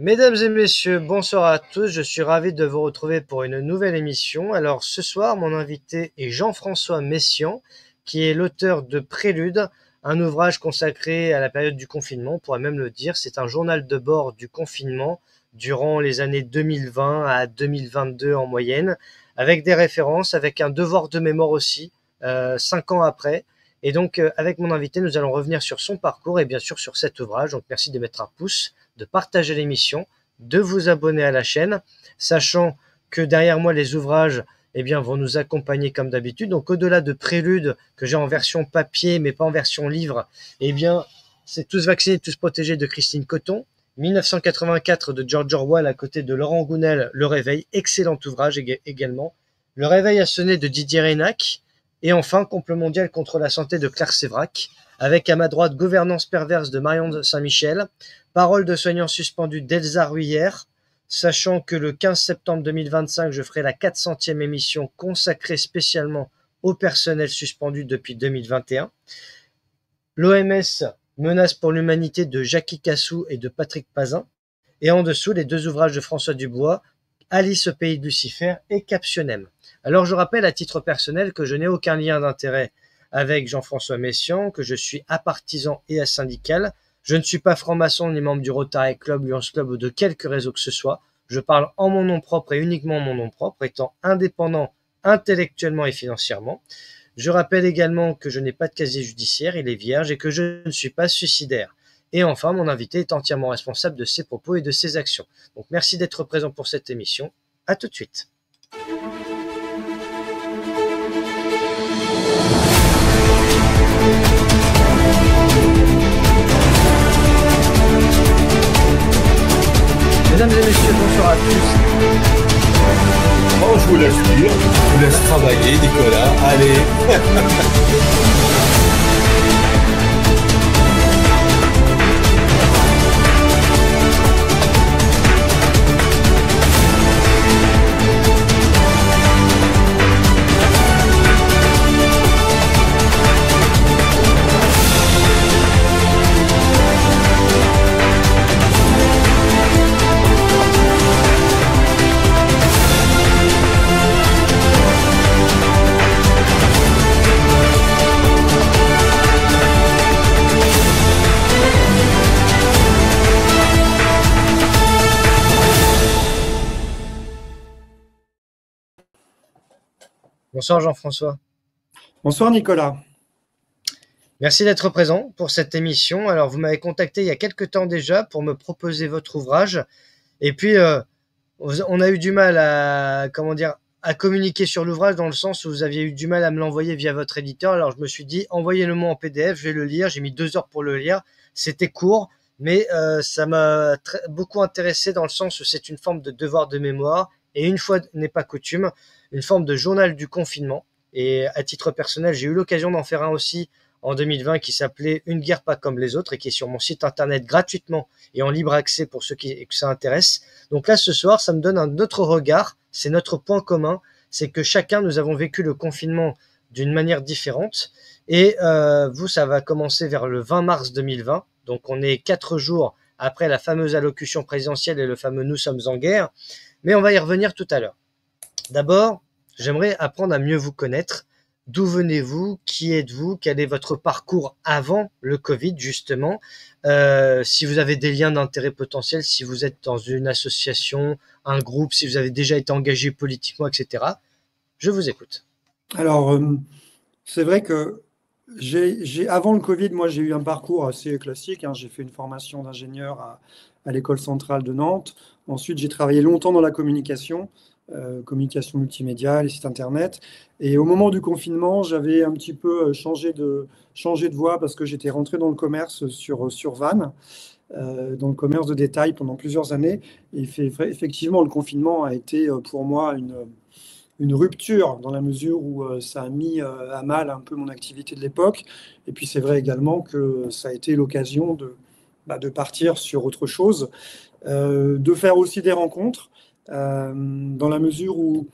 Mesdames et messieurs, bonsoir à tous. Je suis ravi de vous retrouver pour une nouvelle émission. Alors ce soir, mon invité est Jean-François Messian, qui est l'auteur de Prélude, un ouvrage consacré à la période du confinement. On pourrait même le dire, c'est un journal de bord du confinement durant les années 2020 à 2022 en moyenne, avec des références, avec un devoir de mémoire aussi, 5 ans après. Et donc, avec mon invité, nous allons revenir sur son parcours et bien sûr sur cet ouvrage. Donc, merci de mettre un pouce, de partager l'émission, de vous abonner à la chaîne, sachant que derrière moi, les ouvrages vont nous accompagner comme d'habitude. Donc, au-delà de Prélude, que j'ai en version papier, mais pas en version livre, c'est Tous vaccinés, tous protégés de Christine Coton, 1984 de George Orwell à côté de Laurent Gounel, Le Réveil, excellent ouvrage également. Le Réveil a sonné de Didier Reynac, et enfin, Complot mondial contre la santé de Claire Sévrac, avec à ma droite Gouvernance perverse de Marion Saint-Michel, Paroles de soignants suspendus d'Elsa Ruyère, sachant que le 15 septembre 2025, je ferai la 400e émission consacrée spécialement au personnel suspendu depuis 2021. L'OMS, menace pour l'humanité de Jackie Cassou et de Patrick Pazin. Et en dessous, les deux ouvrages de François Dubois, Alice au pays de Lucifer et Captionem. Alors je rappelle à titre personnel que je n'ai aucun lien d'intérêt avec Jean-François Messian, que je suis apartisan et asyndical. Je ne suis pas franc-maçon ni membre du Rotary Club, Lions Club ou de quelque réseau que ce soit. Je parle en mon nom propre et uniquement en mon nom propre, étant indépendant intellectuellement et financièrement. Je rappelle également que je n'ai pas de casier judiciaire, il est vierge et que je ne suis pas suicidaire. Et enfin, mon invité est entièrement responsable de ses propos et de ses actions. Donc merci d'être présent pour cette émission. À tout de suite. Mesdames et messieurs, bonsoir à tous. Oh, je vous laisse lire, je vous laisse travailler, Nicolas. Allez. Bonsoir Jean-François. Bonsoir Nicolas. Merci d'être présent pour cette émission. Alors vous m'avez contacté il y a quelques temps déjà pour me proposer votre ouvrage. Et puis on a eu du mal à communiquer sur l'ouvrage dans le sens où vous aviez eu du mal à me l'envoyer via votre éditeur. Alors je me suis dit envoyez-le-moi en PDF, je vais le lire. J'ai mis 2 heures pour le lire. C'était court, mais ça m'a beaucoup intéressé dans le sens où c'est une forme de devoir de mémoire. Et une fois n'est pas coutume, une forme de journal du confinement. Et à titre personnel, j'ai eu l'occasion d'en faire un aussi en 2020 qui s'appelait Une guerre pas comme les autres et qui est sur mon site internet gratuitement et en libre accès pour ceux que ça intéresse. Donc là, ce soir, ça me donne un autre regard. C'est notre point commun. C'est que chacun, nous avons vécu le confinement d'une manière différente. Et vous, ça va commencer vers le 20 mars 2020. Donc on est 4 jours après la fameuse allocution présidentielle et le fameux « Nous sommes en guerre ». Mais on va y revenir tout à l'heure. D'abord, j'aimerais apprendre à mieux vous connaître. D'où venez-vous? Qui êtes-vous? Quel est votre parcours avant le Covid, justement? Si vous avez des liens d'intérêt potentiels, si vous êtes dans une association, un groupe, si vous avez déjà été engagé politiquement, etc. Je vous écoute. Alors, c'est vrai que avant le Covid, moi, j'ai eu un parcours assez classique. J'ai fait une formation d'ingénieur à l'École centrale de Nantes. Ensuite, j'ai travaillé longtemps dans la communication multimédia, les sites internet. Et au moment du confinement, j'avais un petit peu changé de voie parce que j'étais rentré dans le commerce sur Vannes, dans le commerce de détail pendant plusieurs années. Et effectivement, le confinement a été pour moi une rupture dans la mesure où ça a mis à mal un peu mon activité de l'époque. Et puis c'est vrai également que ça a été l'occasion de partir sur autre chose, de faire aussi des rencontres, dans la mesure où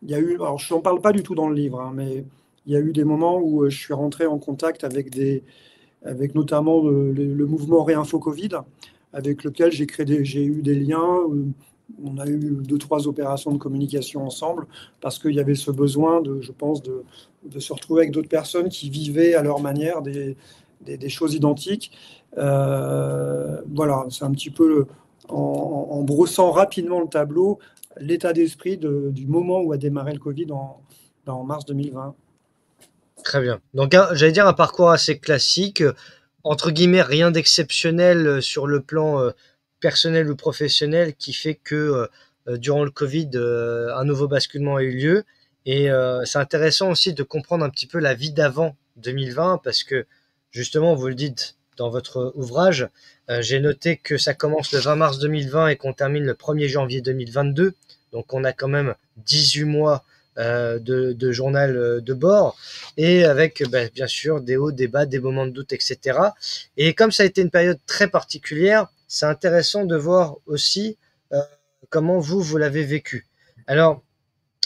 il y a eu, alors je n'en parle pas du tout dans le livre, mais il y a eu des moments où je suis rentré en contact avec notamment le mouvement Réinfo Covid, avec lequel j'ai eu des liens. On a eu 2-3 opérations de communication ensemble parce qu'il y avait ce besoin, je pense, de se retrouver avec d'autres personnes qui vivaient à leur manière des choses identiques. Voilà, c'est un petit peu en brossant rapidement le tableau, l'état d'esprit du moment où a démarré le Covid en mars 2020. Très bien. Donc, j'allais dire un parcours assez classique, entre guillemets, rien d'exceptionnel sur le plan personnel ou professionnel qui fait que durant le Covid, un nouveau basculement a eu lieu. Et c'est intéressant aussi de comprendre un petit peu la vie d'avant 2020 parce que justement, vous le dites dans votre ouvrage, j'ai noté que ça commence le 20 mars 2020 et qu'on termine le 1er janvier 2022. Donc, on a quand même 18 mois de journal de bord et avec bien sûr des hauts, des bas, des moments de doute, etc. Et comme ça a été une période très particulière, c'est intéressant de voir aussi comment vous l'avez vécu. Alors,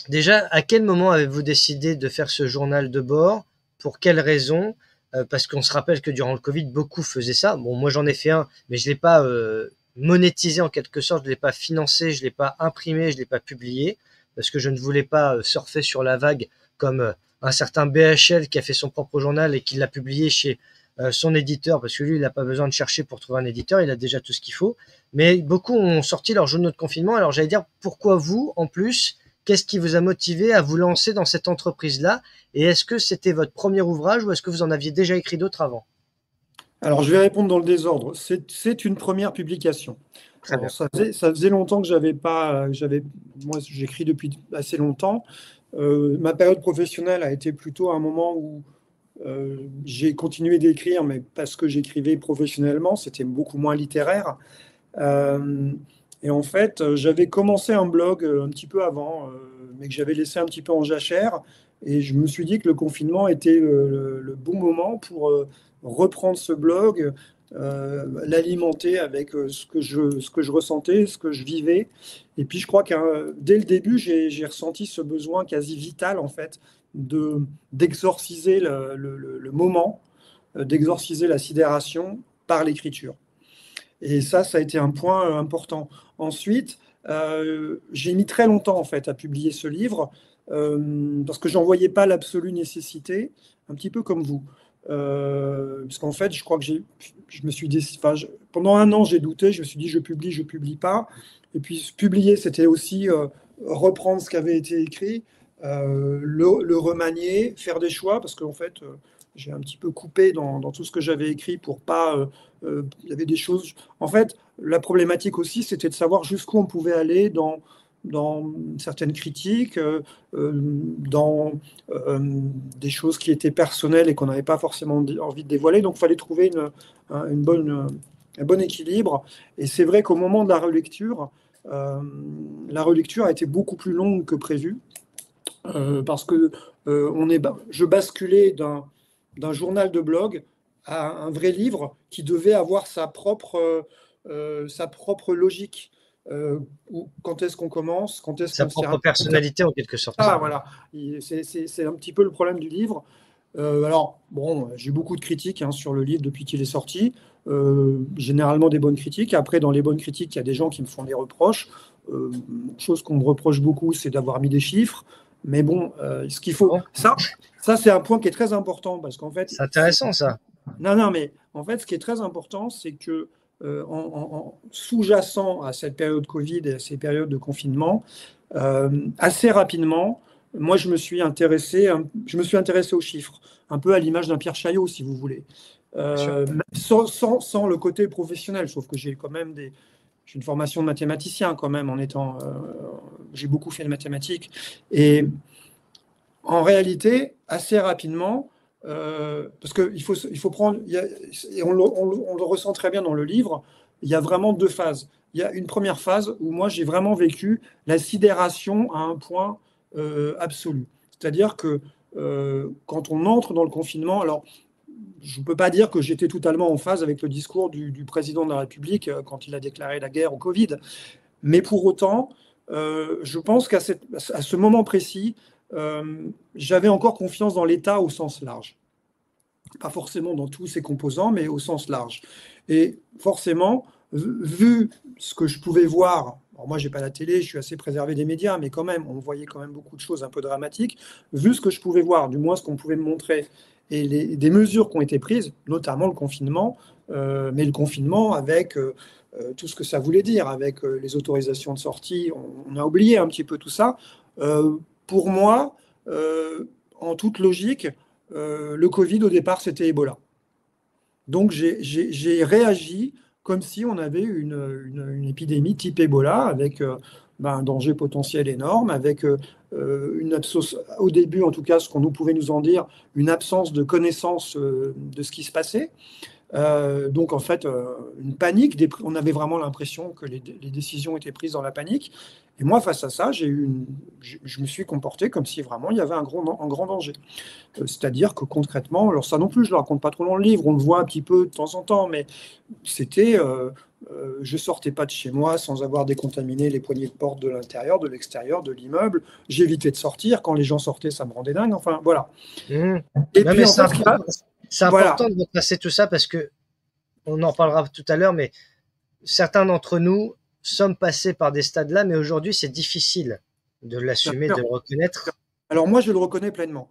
déjà, à quel moment avez-vous décidé de faire ce journal de bord? Pour quelles raisons? Parce qu'on se rappelle que durant le Covid, beaucoup faisaient ça. Bon, moi j'en ai fait un, mais je ne l'ai pas monétisé en quelque sorte, je ne l'ai pas financé, je ne l'ai pas imprimé, je ne l'ai pas publié, parce que je ne voulais pas surfer sur la vague comme un certain BHL qui a fait son propre journal et qui l'a publié chez son éditeur, parce que lui, il n'a pas besoin de chercher pour trouver un éditeur, il a déjà tout ce qu'il faut. Mais beaucoup ont sorti leur journaux de confinement. Alors j'allais dire, pourquoi vous, en plus, qu'est-ce qui vous a motivé à vous lancer dans cette entreprise-là? Et est-ce que c'était votre premier ouvrage ou est-ce que vous en aviez déjà écrit d'autres avant? Alors, je vais répondre dans le désordre. C'est une première publication. Très bien. Alors, ça faisait longtemps que moi, j'écris depuis assez longtemps. Ma période professionnelle a été plutôt un moment où j'ai continué d'écrire, mais parce que j'écrivais professionnellement, c'était beaucoup moins littéraire. Et en fait, j'avais commencé un blog un petit peu avant, mais que j'avais laissé un petit peu en jachère. Et je me suis dit que le confinement était le bon moment pour reprendre ce blog, l'alimenter avec ce que je ressentais, ce que je vivais. Et puis je crois que dès le début, j'ai ressenti ce besoin quasi vital, en fait, d'exorciser le moment, d'exorciser la sidération par l'écriture. Et ça a été un point important. Ensuite, j'ai mis très longtemps, en fait, à publier ce livre, parce que j'en voyais pas l'absolue nécessité, un petit peu comme vous. Parce qu'en fait, je crois que je me suis dit, pendant un an, j'ai douté, je me suis dit, je publie pas. Et puis, publier, c'était aussi reprendre ce qui avait été écrit, le remanier, faire des choix, parce qu'en fait, j'ai un petit peu coupé dans tout ce que j'avais écrit pour pas. Il y avait des choses. En fait, la problématique aussi, c'était de savoir jusqu'où on pouvait aller dans certaines critiques, dans des choses qui étaient personnelles et qu'on n'avait pas forcément envie de dévoiler. Donc, il fallait trouver un bon équilibre. Et c'est vrai qu'au moment de la relecture a été beaucoup plus longue que prévu, parce que je basculais d'un journal de blog à un vrai livre qui devait avoir sa propre logique. Quand est-ce qu'on commence, quand est-ce Sa qu'on propre personnalité en quelque sorte. Ah, voilà, c'est un petit peu le problème du livre. Alors, bon, j'ai beaucoup de critiques sur le livre depuis qu'il est sorti, généralement des bonnes critiques. Après, dans les bonnes critiques, il y a des gens qui me font des reproches. Chose qu'on me reproche beaucoup, c'est d'avoir mis des chiffres. Mais bon, ce qu'il faut... Ça c'est un point qui est très important, parce qu'en fait... C'est intéressant, ça. Non, mais en fait, ce qui est très important, c'est que en sous-jacent à cette période Covid et à ces périodes de confinement, assez rapidement, moi, je me suis intéressé aux chiffres, un peu à l'image d'un Pierre Chaillot, si vous voulez, sans le côté professionnel, sauf que j'ai quand même j'ai une formation de mathématicien quand même, j'ai beaucoup fait de mathématiques. Et en réalité, assez rapidement, parce qu'il faut prendre, et on le ressent très bien dans le livre, il y a vraiment deux phases. Il y a une première phase où moi j'ai vraiment vécu la sidération à un point absolu. C'est-à-dire que quand on entre dans le confinement, alors je ne peux pas dire que j'étais totalement en phase avec le discours du président de la République quand il a déclaré la guerre au Covid, mais pour autant, je pense qu'à ce moment précis, j'avais encore confiance dans l'État au sens large. Pas forcément dans tous ses composants, mais au sens large. Et forcément, vu ce que je pouvais voir, alors moi j'ai pas la télé, je suis assez préservé des médias, mais quand même, on voyait quand même beaucoup de choses un peu dramatiques. Vu ce que je pouvais voir, du moins ce qu'on pouvait me montrer, et des mesures qui ont été prises, notamment le confinement, mais le confinement avec tout ce que ça voulait dire, avec les autorisations de sortie, on a oublié un petit peu tout ça. Pour moi, en toute logique, le Covid au départ c'était Ebola. Donc j'ai réagi comme si on avait une épidémie type Ebola, avec un danger potentiel énorme, avec une absence, au début en tout cas, ce qu'on nous pouvait nous en dire, une absence de connaissance de ce qui se passait. Donc en fait, une panique, on avait vraiment l'impression que les décisions étaient prises dans la panique. Et moi, face à ça, je me suis comporté comme si vraiment il y avait un grand danger. C'est-à-dire que concrètement, alors ça non plus, je ne le raconte pas trop dans le livre, on le voit un petit peu de temps en temps, mais c'était, je sortais pas de chez moi sans avoir décontaminé les poignées de porte de l'intérieur, de l'extérieur, de l'immeuble. J'évitais de sortir. Quand les gens sortaient, ça me rendait dingue. Enfin, voilà. Mmh. Et Non, puis, mais en fait, c'est voilà. important de retracer tout ça parce que on en parlera tout à l'heure, mais certains d'entre nous sommes passés par des stades là, mais aujourd'hui, c'est difficile de l'assumer, de le reconnaître. Alors moi, je le reconnais pleinement.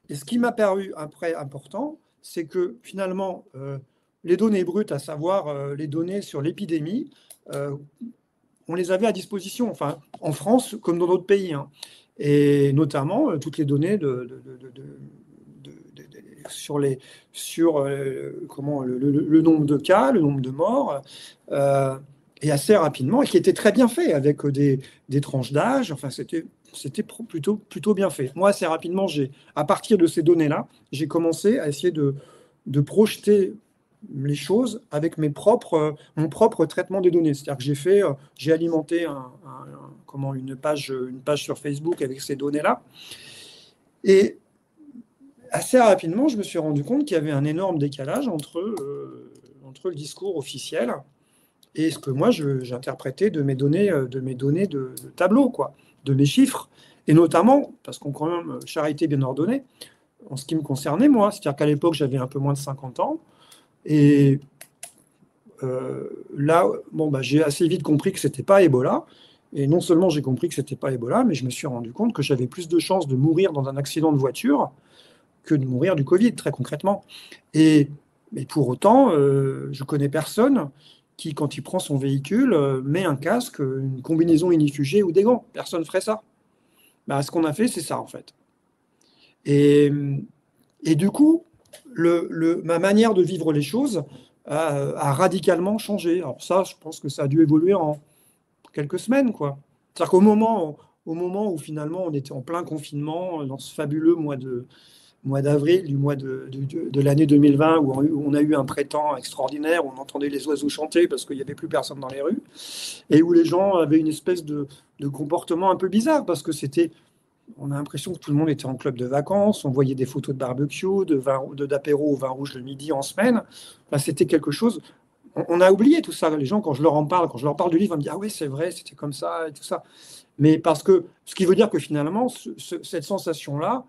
Et ce qui m'a paru après important, c'est que finalement, les données brutes, à savoir les données sur l'épidémie, on les avait à disposition, enfin, en France comme dans d'autres pays, hein. Et notamment toutes les données sur le nombre de cas, le nombre de morts, et assez rapidement, et qui était très bien fait, avec des tranches d'âge. Enfin, c'était plutôt bien fait. Moi, assez rapidement, à partir de ces données-là, j'ai commencé à essayer de projeter les choses avec mon propre traitement des données. C'est-à-dire que j'ai alimenté une page sur Facebook avec ces données-là. Et assez rapidement, je me suis rendu compte qu'il y avait un énorme décalage entre le discours officiel et ce que moi j'interprétais de mes données de tableau, quoi, de mes chiffres. Et notamment, parce qu'on quand même charité bien ordonnée, en ce qui me concernait, moi, c'est-à-dire qu'à l'époque, j'avais un peu moins de 50 ans. Et là, j'ai assez vite compris que c'était pas Ebola. Et non seulement j'ai compris que c'était pas Ebola, mais je me suis rendu compte que j'avais plus de chances de mourir dans un accident de voiture que de mourir du Covid, très concrètement. Mais pour autant, je connais personne qui, quand il prend son véhicule, met un casque, une combinaison inifugée ou des gants. Personne ne ferait ça. Ce qu'on a fait, c'est ça, en fait. Et du coup, ma manière de vivre les choses a radicalement changé. Alors ça, je pense que ça a dû évoluer en quelques semaines, quoi. C'est-à-dire qu'au moment où finalement on était en plein confinement, dans ce fabuleux mois d'avril, du mois de l'année 2020, où on a eu un printemps extraordinaire, où on entendait les oiseaux chanter parce qu'il n'y avait plus personne dans les rues, et où les gens avaient une espèce de comportement un peu bizarre, parce que on a l'impression que tout le monde était en club de vacances, on voyait des photos de barbecue, d'apéro au vin rouge le midi en semaine. C'était quelque chose. On a oublié tout ça. Les gens, quand je leur parle du livre, ils me disent ah oui, c'est vrai, c'était comme ça et tout ça. Mais parce que ce qui veut dire que finalement, cette sensation-là,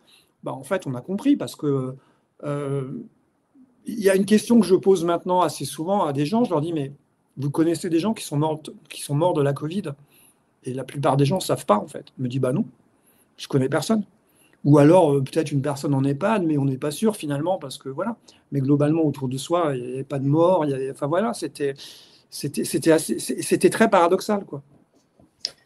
en fait, on a compris, parce que il y a une question que je pose maintenant assez souvent à des gens. Je leur dis mais vous connaissez des gens qui sont morts de la Covid? Et la plupart des gens ne savent pas, en fait. Je me dis non. Je connais personne. Ou alors, peut-être une personne en EHPAD, mais on n'est pas sûr finalement, parce que voilà. Mais globalement, autour de soi, il n'y avait pas de mort. Enfin voilà, c'était très paradoxal, quoi.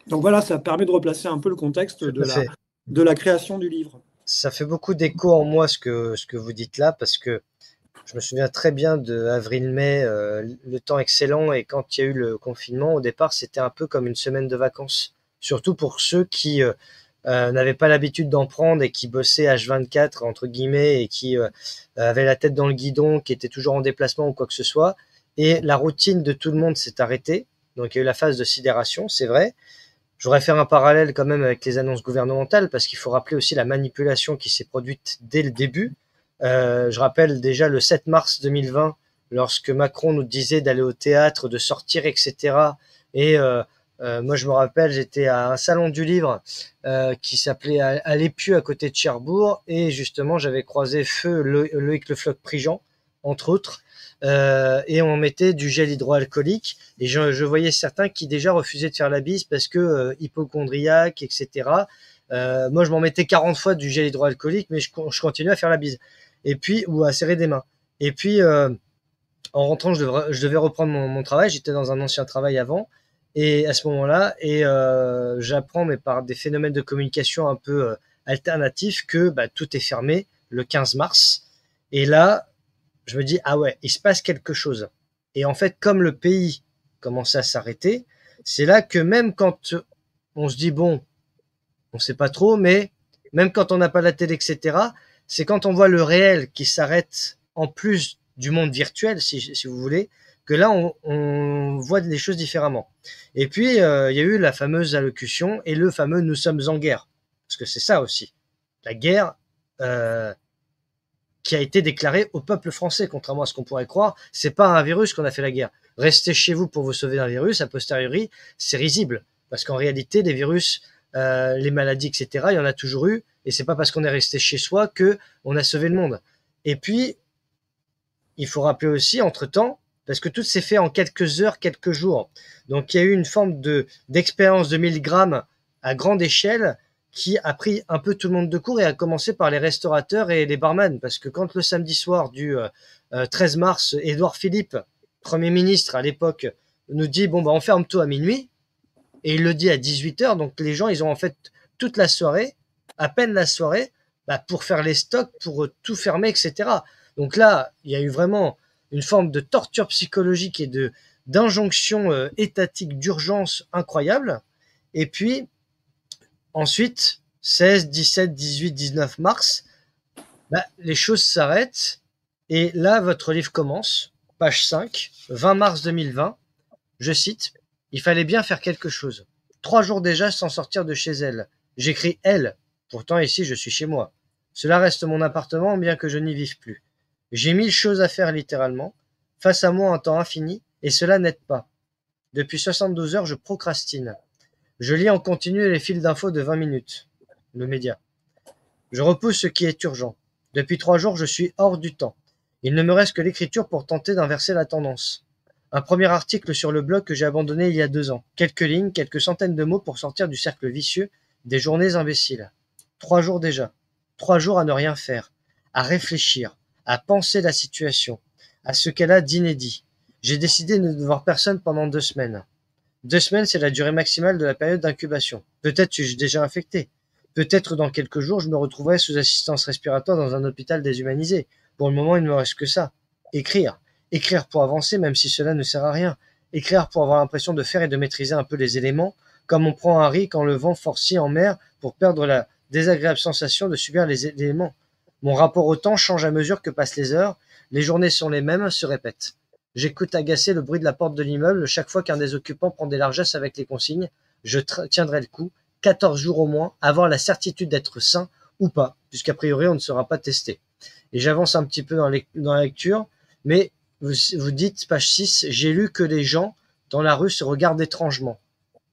Donc voilà, ça permet de replacer un peu le contexte de la création du livre. Ça fait beaucoup d'écho en moi ce que vous dites là, parce que je me souviens très bien de avril-mai, le temps excellent, et quand il y a eu le confinement, au départ, c'était un peu comme une semaine de vacances. Surtout pour ceux qui n'avaient pas l'habitude d'en prendre et qui bossaient H24 entre guillemets, et qui avaient la tête dans le guidon, qui étaient toujours en déplacement ou quoi que ce soit. Et la routine de tout le monde s'est arrêtée. Donc il y a eu la phase de sidération, c'est vrai. Je voudrais faire un parallèle quand même avec les annonces gouvernementales, parce qu'il faut rappeler aussi la manipulation qui s'est produite dès le début. Je rappelle déjà le 7 mars 2020, lorsque Macron nous disait d'aller au théâtre, de sortir, etc. Et moi, je me rappelle, j'étais à un salon du livre qui s'appelait à l'Épieu, à côté de Cherbourg, et justement, j'avais croisé feu Loïc Le Floch-Prigent, entre autres, et on mettait du gel hydroalcoolique. Et je voyais certains qui déjà refusaient de faire la bise parce que hypochondriaque, etc. Moi, je m'en mettais 40 fois du gel hydroalcoolique, mais je continuais à faire la bise. Et puis, ou à serrer des mains. Et puis, en rentrant, je devais reprendre mon travail. J'étais dans un ancien travail avant. Et à ce moment-là, j'apprends, mais par des phénomènes de communication un peu alternatifs, que tout est fermé le 15 mars. Et là, je me dis, ah ouais, il se passe quelque chose. Et en fait, comme le pays commençait à s'arrêter, c'est là que même quand on se dit, bon, on sait pas trop, mais même quand on n'a pas la télé, etc., c'est quand on voit le réel qui s'arrête en plus du monde virtuel, si vous voulez, que là, on voit les choses différemment. Et puis, il y a eu la fameuse allocution et le fameux « nous sommes en guerre ». Parce que c'est ça aussi. La guerre qui a été déclarée au peuple français, contrairement à ce qu'on pourrait croire. C'est pas un virus qu'on a fait la guerre. Restez chez vous pour vous sauver d'un virus, a posteriori, c'est risible. Parce qu'en réalité, les virus, les maladies, etc., il y en a toujours eu. Et c'est pas parce qu'on est resté chez soi que on a sauvé le monde. Et puis, il faut rappeler aussi, entre-temps, parce que tout s'est fait en quelques heures, quelques jours. Donc, il y a eu une forme d'expérience de 1000 grammes à grande échelle qui a pris un peu tout le monde de court et a commencé par les restaurateurs et les barman. Parce que quand le samedi soir du 13 mars, Édouard Philippe, Premier ministre à l'époque, nous dit « bon, on ferme tout à minuit », et il le dit à 18h, donc les gens, ils ont en fait toute la soirée, à peine la soirée, pour faire les stocks, pour tout fermer, etc. Donc là, il y a eu vraiment une forme de torture psychologique et d'injonction étatique d'urgence incroyable. Et puis, ensuite, 16, 17, 18, 19 mars, les choses s'arrêtent. Et là, votre livre commence, page 5, 20 mars 2020. Je cite, « Il fallait bien faire quelque chose. 3 jours déjà sans sortir de chez elle. J'écris elle. Pourtant, ici, je suis chez moi. Cela reste mon appartement, bien que je n'y vive plus. J'ai 1000 choses à faire littéralement. Face à moi un temps infini, et cela n'aide pas. Depuis 72 heures, je procrastine. Je lis en continu les fils d'infos de 20 minutes. Le média. Je repousse ce qui est urgent. Depuis 3 jours, je suis hors du temps. Il ne me reste que l'écriture pour tenter d'inverser la tendance. Un premier article sur le blog que j'ai abandonné il y a 2 ans. Quelques lignes, quelques centaines de mots pour sortir du cercle vicieux des journées imbéciles. 3 jours déjà. 3 jours à ne rien faire. À réfléchir. À penser la situation. À ce qu'elle a d'inédit. J'ai décidé de ne voir personne pendant 2 semaines. 2 semaines, c'est la durée maximale de la période d'incubation. Peut-être suis-je déjà infecté. Peut-être dans quelques jours, je me retrouverai sous assistance respiratoire dans un hôpital déshumanisé. Pour le moment, il ne me reste que ça. Écrire. Écrire pour avancer, même si cela ne sert à rien. Écrire pour avoir l'impression de faire et de maîtriser un peu les éléments, comme on prend un riz quand le vent forcit en mer pour perdre la désagréable sensation de subir les éléments. Mon rapport au temps change à mesure que passent les heures. Les journées sont les mêmes, se répètent. J'écoute agacé le bruit de la porte de l'immeuble chaque fois qu'un des occupants prend des largesses avec les consignes. Je tiendrai le coup, 14 jours au moins, avoir la certitude d'être sain ou pas, puisqu'a priori on ne sera pas testé. Et j'avance un petit peu dans la lecture, mais vous dites, page 6, j'ai lu que les gens dans la rue se regardent étrangement.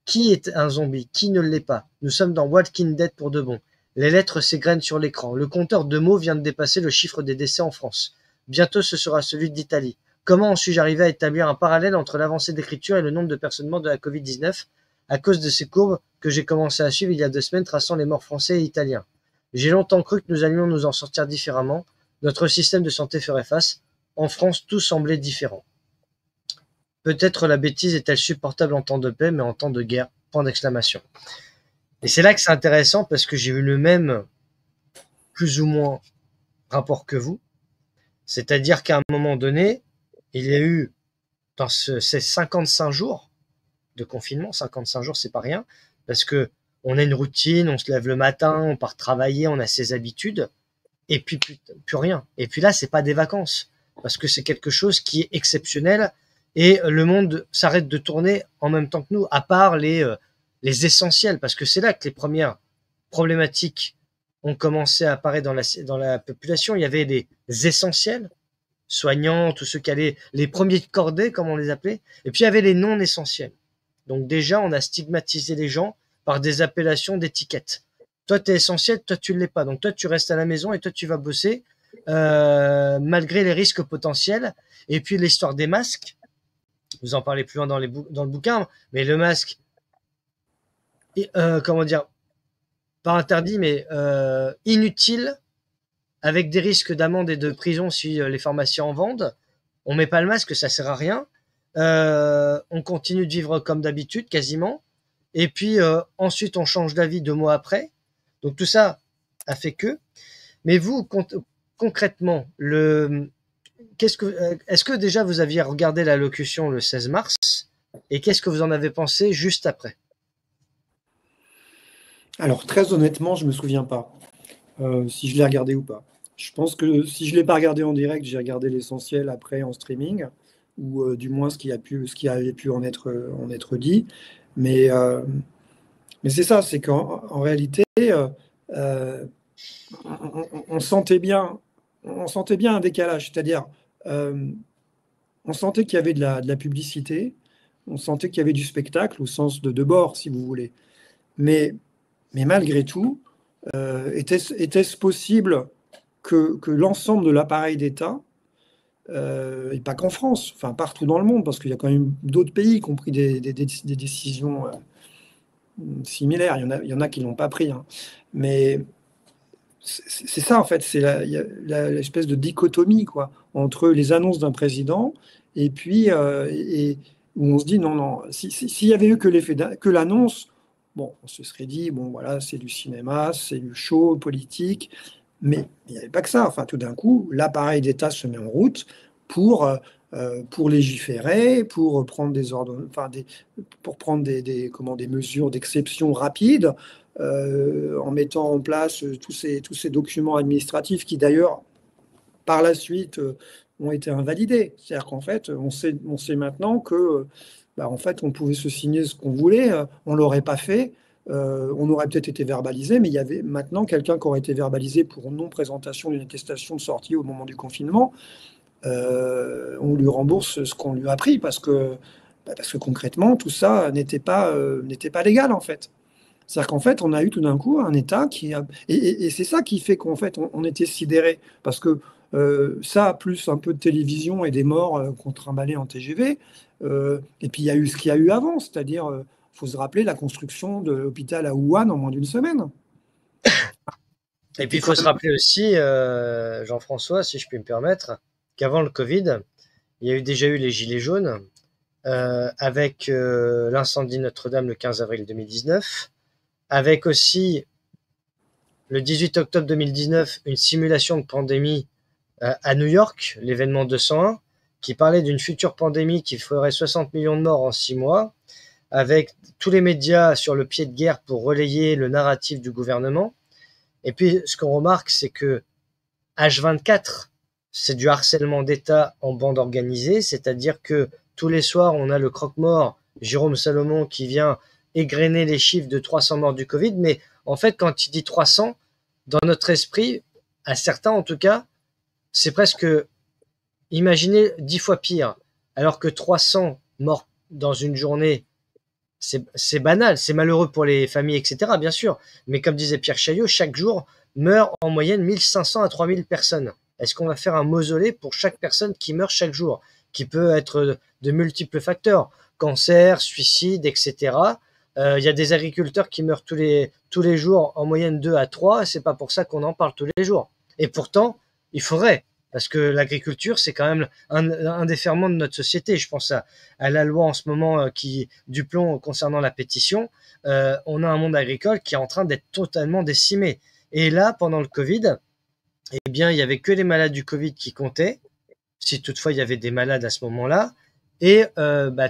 Qui est un zombie? Qui ne l'est pas? Nous sommes dans Walking Dead pour de bon. Les lettres s'égrènent sur l'écran. Le compteur de mots vient de dépasser le chiffre des décès en France. Bientôt ce sera celui d'Italie. Comment suis-je arrivé à établir un parallèle entre l'avancée d'écriture et le nombre de personnes mortes de la Covid-19 à cause de ces courbes que j'ai commencé à suivre il y a 2 semaines traçant les morts français et italiens? J'ai longtemps cru que nous allions nous en sortir différemment. Notre système de santé ferait face. En France, tout semblait différent. Peut-être la bêtise est-elle supportable en temps de paix, mais en temps de guerre, point d'exclamation. Et c'est là que c'est intéressant parce que j'ai eu le même, plus ou moins, rapport que vous. C'est-à-dire qu'à un moment donné, il y a eu, dans ces 55 jours de confinement, 55 jours, c'est pas rien, parce que on a une routine, on se lève le matin, on part travailler, on a ses habitudes, et puis plus rien. Et puis là, c'est pas des vacances, parce que c'est quelque chose qui est exceptionnel, et le monde s'arrête de tourner en même temps que nous, à part les essentiels, parce que c'est là que les premières problématiques ont commencé à apparaître dans la population. Il y avait les essentiels, soignants, tous ceux qui allaient, les premiers de cordée, comme on les appelait, et puis il y avait les non essentiels. Donc déjà, on a stigmatisé les gens par des appellations d'étiquettes. Toi, t'es essentiel, toi, tu l'es pas. Donc toi, tu restes à la maison et toi, tu vas bosser. malgré les risques potentiels. Et puis l'histoire des masques, vous en parlez plus loin dans le bouquin, mais le masque, comment dire, pas interdit, mais inutile, avec des risques d'amende et de prison si les pharmaciens en vendent. On met pas le masque, ça sert à rien. On continue de vivre comme d'habitude, quasiment. Et puis ensuite, on change d'avis 2 mois après. Donc tout ça a fait que. Mais vous, concrètement, est-ce que déjà vous aviez regardé l'allocution le 16 mars et qu'est-ce que vous en avez pensé juste après? Alors, très honnêtement, je me souviens pas si je l'ai regardé ou pas. Je pense que si je l'ai pas regardé en direct, j'ai regardé l'essentiel après en streaming, ou du moins ce qui avait pu en être dit. Mais, euh, mais c'est ça, c'est qu'en réalité, euh, on sentait bien, un décalage. C'est-à-dire, euh, on sentait qu'il y avait de la publicité, on sentait qu'il y avait du spectacle au sens de bord, si vous voulez. Mais, mais malgré tout, était-ce possible que l'ensemble de l'appareil d'État, et pas qu'en France, enfin partout dans le monde, parce qu'il y a quand même d'autres pays qui ont pris des décisions similaires, il y en a qui l'ont pas pris, hein. Mais c'est ça en fait, c'est il y a l'espèce de dichotomie quoi, entre les annonces d'un président et puis où on se dit non, non, s'il y avait eu que que l'annonce, bon, on se serait dit, bon voilà, c'est du cinéma, c'est du show politique, mais il n'y avait pas que ça. Enfin, tout d'un coup, l'appareil d'État se met en route pour, pour légiférer, pour prendre des ordres, enfin, pour prendre comment, des mesures d'exception rapides, en mettant en place tous ces documents administratifs qui, d'ailleurs, par la suite, ont été invalidés. C'est-à-dire qu'en fait, on sait maintenant que, bah, en fait, on pouvait se signer ce qu'on voulait, on l'aurait pas fait. On aurait peut-être été verbalisé, mais il y avait maintenant quelqu'un qui aurait été verbalisé pour non-présentation d'une attestation de sortie au moment du confinement. On lui rembourse ce qu'on lui a pris parce que concrètement, tout ça n'était pas légal en fait. C'est-à-dire qu'en fait, on a eu tout d'un coup un État qui a... Et c'est ça qui fait qu'en fait, on était sidéré. Parce que ça, plus un peu de télévision et des morts qu'on trimballait en TGV, et puis il y a eu ce qu'il y a eu avant, c'est-à-dire, il faut se rappeler la construction de l'hôpital à Wuhan en moins d'une semaine. Et puis C'était il quand faut se même... rappeler aussi, Jean-François, si je puis me permettre, qu'avant le Covid, il y a eu déjà eu les Gilets jaunes, avec l'incendie de Notre-Dame le 15 avril 2019, avec aussi le 18 octobre 2019 une simulation de pandémie à New York, l'événement 201, qui parlait d'une future pandémie qui ferait 60 millions de morts en 6 mois, avec tous les médias sur le pied de guerre pour relayer le narratif du gouvernement. Et puis, ce qu'on remarque, c'est que H24, c'est du harcèlement d'État en bande organisée, c'est-à-dire que tous les soirs, on a le croque-mort Jérôme Salomon qui vient égrener les chiffres de 300 morts du Covid, mais en fait, quand il dit 300, dans notre esprit, à certains en tout cas, c'est presque, imaginez 10 fois pire, alors que 300 morts dans une journée, c'est banal, c'est malheureux pour les familles, etc., bien sûr. Mais comme disait Pierre Chaillot, chaque jour meurt en moyenne 1500 à 3000 personnes. Est-ce qu'on va faire un mausolée pour chaque personne qui meurt chaque jour, qui peut être de multiples facteurs, cancer, suicide, etc. Il y a des agriculteurs qui meurent tous les jours, en moyenne 2 à 3, c'est pas pour ça qu'on en parle tous les jours. Et pourtant, il faudrait, parce que l'agriculture, c'est quand même un des ferments de notre société. Je pense à la loi en ce moment du plomb concernant la pétition. On a un monde agricole qui est en train d'être totalement décimé. Et là, pendant le Covid, eh bien, il y avait que les malades du Covid qui comptaient, si toutefois il y avait des malades à ce moment-là, et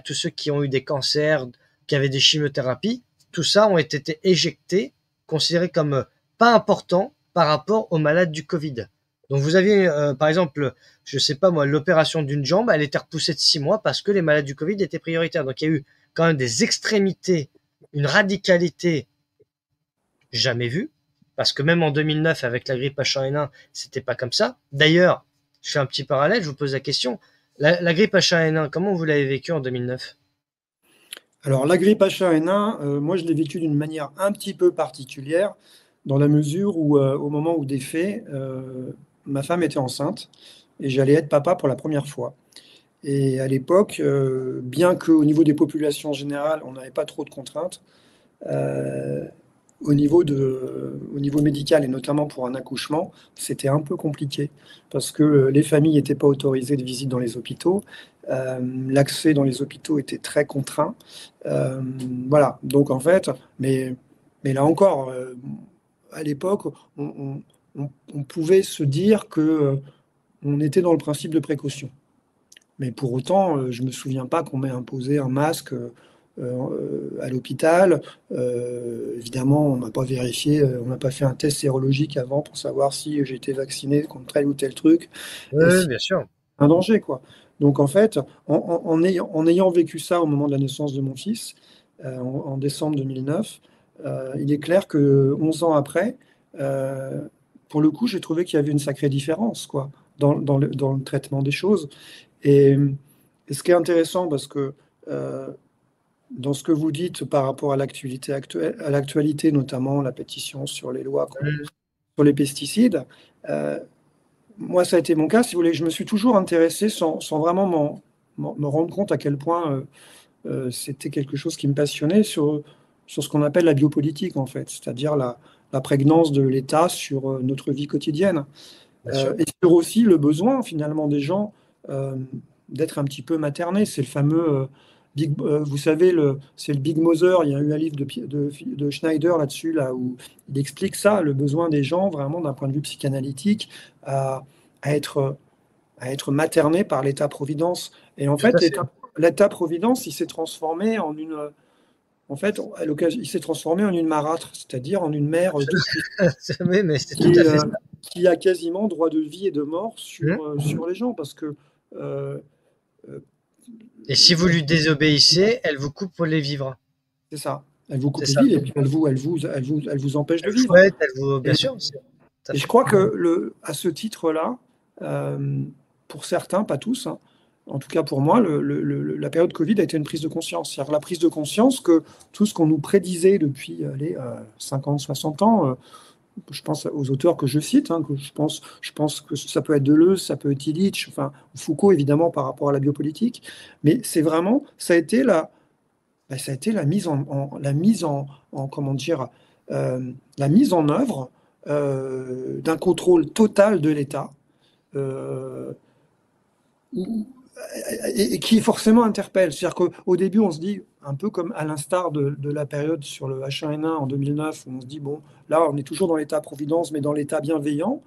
tous ceux qui ont eu des cancers, qui avaient des chimiothérapies, tout ça ont été éjectés, considérés comme pas importants par rapport aux malades du Covid. Donc vous aviez, par exemple, je sais pas moi, l'opération d'une jambe, elle était repoussée de 6 mois parce que les malades du Covid étaient prioritaires. Donc il y a eu quand même des extrémités, une radicalité jamais vue, parce que même en 2009, avec la grippe H1N1, c'était pas comme ça. D'ailleurs, je fais un petit parallèle, je vous pose la question. La grippe H1N1, comment vous l'avez vécue en 2009? Alors, la grippe H1N1, moi, je l'ai vécue d'une manière un petit peu particulière, dans la mesure où, au moment où des faits, ma femme était enceinte et j'allais être papa pour la première fois. Et à l'époque, bien qu'au niveau des populations générales, on n'avait pas trop de contraintes, euh, au niveau médical et notamment pour un accouchement, c'était un peu compliqué parce que les familles n'étaient pas autorisées de visite dans les hôpitaux. L'accès dans les hôpitaux était très contraint. Euh, voilà, donc en fait, mais là encore, à l'époque, on pouvait se dire que on était dans le principe de précaution. Mais pour autant, je ne me souviens pas qu'on m'ait imposé un masque à l'hôpital. Évidemment, on m'a pas vérifié, on m'a pas fait un test sérologique avant pour savoir si j'ai été vacciné contre tel ou tel truc Oui, et oui, si bien sûr. un danger, quoi. Donc en fait, en ayant vécu ça au moment de la naissance de mon fils, en décembre 2009, il est clair que 11 ans après, euh, pour le coup, j'ai trouvé qu'il y avait une sacrée différence, quoi, dans le traitement des choses. Et, et ce qui est intéressant, parce que euh, dans ce que vous dites par rapport à l'actualité, notamment la pétition sur les lois Mm. sur les pesticides, euh, moi, ça a été mon cas, si vous voulez. Je me suis toujours intéressé sans vraiment me rendre compte à quel point c'était quelque chose qui me passionnait sur ce qu'on appelle la biopolitique, en fait, c'est-à-dire la prégnance de l'État sur notre vie quotidienne. Bien sûr. Et sur aussi le besoin, finalement, des gens euh, d'être un petit peu maternés. C'est le fameux vous savez, c'est le Big Mother. Il y a eu un livre de Schneider là-dessus, là, où il explique ça, le besoin des gens, vraiment, d'un point de vue psychanalytique, à, à être, à être maternés par l'État-providence. Et en Tout fait, à fait. l'État-providence, il s'est transformé en une. En fait, à l'occasion, il s'est transformé en une marâtre, c'est-à-dire en une mère tout Oui, mais c'est tout qui, à fait euh, ça. qui a quasiment droit de vie et de mort Mm. sur les gens, parce que euh, euh, Et si vous lui désobéissez, elle vous coupe pour les vivres. c'est ça. Elle vous C'est coupe les ça. vies et puis elle vous empêche de Elle vivre. fouette, elle vous... Et, Bien sûr, tout à et je fait. crois que à ce titre-là, euh, pour certains, pas tous, hein, en tout cas pour moi, la période Covid a été une prise de conscience. C'est-à-dire la prise de conscience que tout ce qu'on nous prédisait depuis les 50, 60 ans, je pense aux auteurs que je cite, hein, que je pense que ça peut être Deleuze, ça peut être Illich, enfin Foucault évidemment par rapport à la biopolitique, mais c'est vraiment, ça a été la mise la mise comment dire, la mise en œuvre d'un contrôle total de l'État, euh, où- et qui forcément interpelle. C'est-à-dire qu'au début, on se dit, un peu comme à l'instar de la période sur le H1N1 en 2009, où on se dit, bon, là, on est toujours dans l'état-providence, mais dans l'état bienveillant.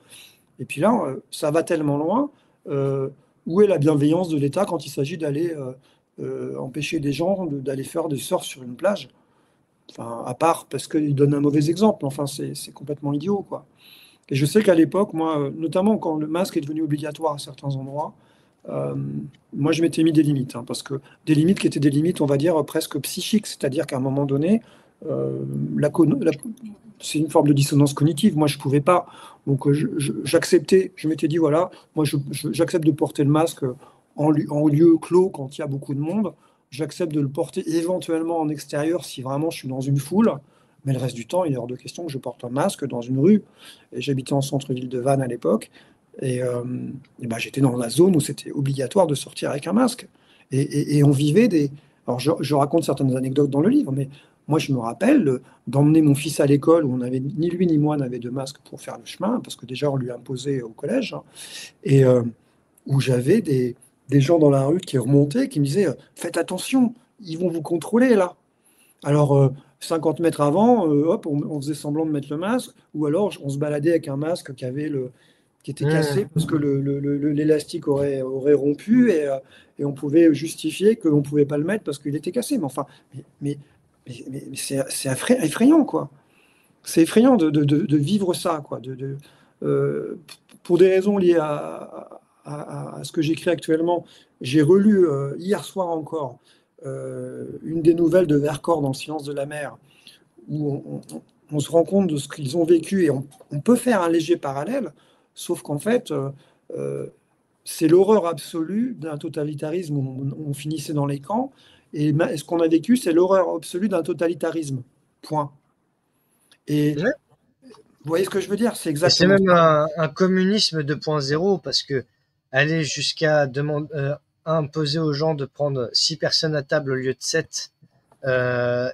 Et puis là, ça va tellement loin. euh, Où est la bienveillance de l'État quand il s'agit d'aller empêcher des gens d'aller faire des surf sur une plage? Enfin, à part parce qu'il donne un mauvais exemple. Enfin, c'est complètement idiot, quoi. Et je sais qu'à l'époque, moi, notamment quand le masque est devenu obligatoire à certains endroits, euh, moi, je m'étais mis des limites, hein, parce que des limites qui étaient des limites, on va dire, presque psychiques, c'est-à-dire qu'à un moment donné, euh, la, con- la- c'est une forme de dissonance cognitive. Moi, je pouvais pas. Donc, j'acceptais, je m'étais dit, voilà, moi, j'accepte de porter le masque en lieu clos quand il y a beaucoup de monde. J'accepte de le porter éventuellement en extérieur si vraiment je suis dans une foule. Mais le reste du temps, il est hors de question que je porte un masque dans une rue. Et j'habitais en centre-ville de Vannes à l'époque. Et ben, j'étais dans la zone où c'était obligatoire de sortir avec un masque. Et on vivait des. Alors, je raconte certaines anecdotes dans le livre, mais moi, je me rappelle d'emmener mon fils à l'école où on avait, ni lui ni moi n'avait de masque pour faire le chemin, parce que déjà, on lui imposait au collège, hein, et où j'avais des gens dans la rue qui remontaient, qui me disaient faites attention, ils vont vous contrôler là. Alors, 50 mètres avant, hop, on faisait semblant de mettre le masque, ou alors on se baladait avec un masque qui était cassé Mm. parce que l'élastique aurait rompu et on pouvait justifier qu'on ne pouvait pas le mettre parce qu'il était cassé. Mais enfin, mais, mais c'est effrayant, quoi. C'est effrayant de vivre ça, quoi. Euh, pour des raisons liées à ce que j'écris actuellement, j'ai relu hier soir encore une des nouvelles de Vercors dans Le silence de la mer, où on se rend compte de ce qu'ils ont vécu et on peut faire un léger parallèle, sauf qu'en fait, euh, c'est l'horreur absolue d'un totalitarisme où on finissait dans les camps, et ce qu'on a vécu, c'est l'horreur absolue d'un totalitarisme. Point. Et Ouais. Vous voyez ce que je veux dire? C'est Et c'est exactement même ça. un communisme 2.0 parce que aller jusqu'à imposer aux gens de prendre 6 personnes à table au lieu de 7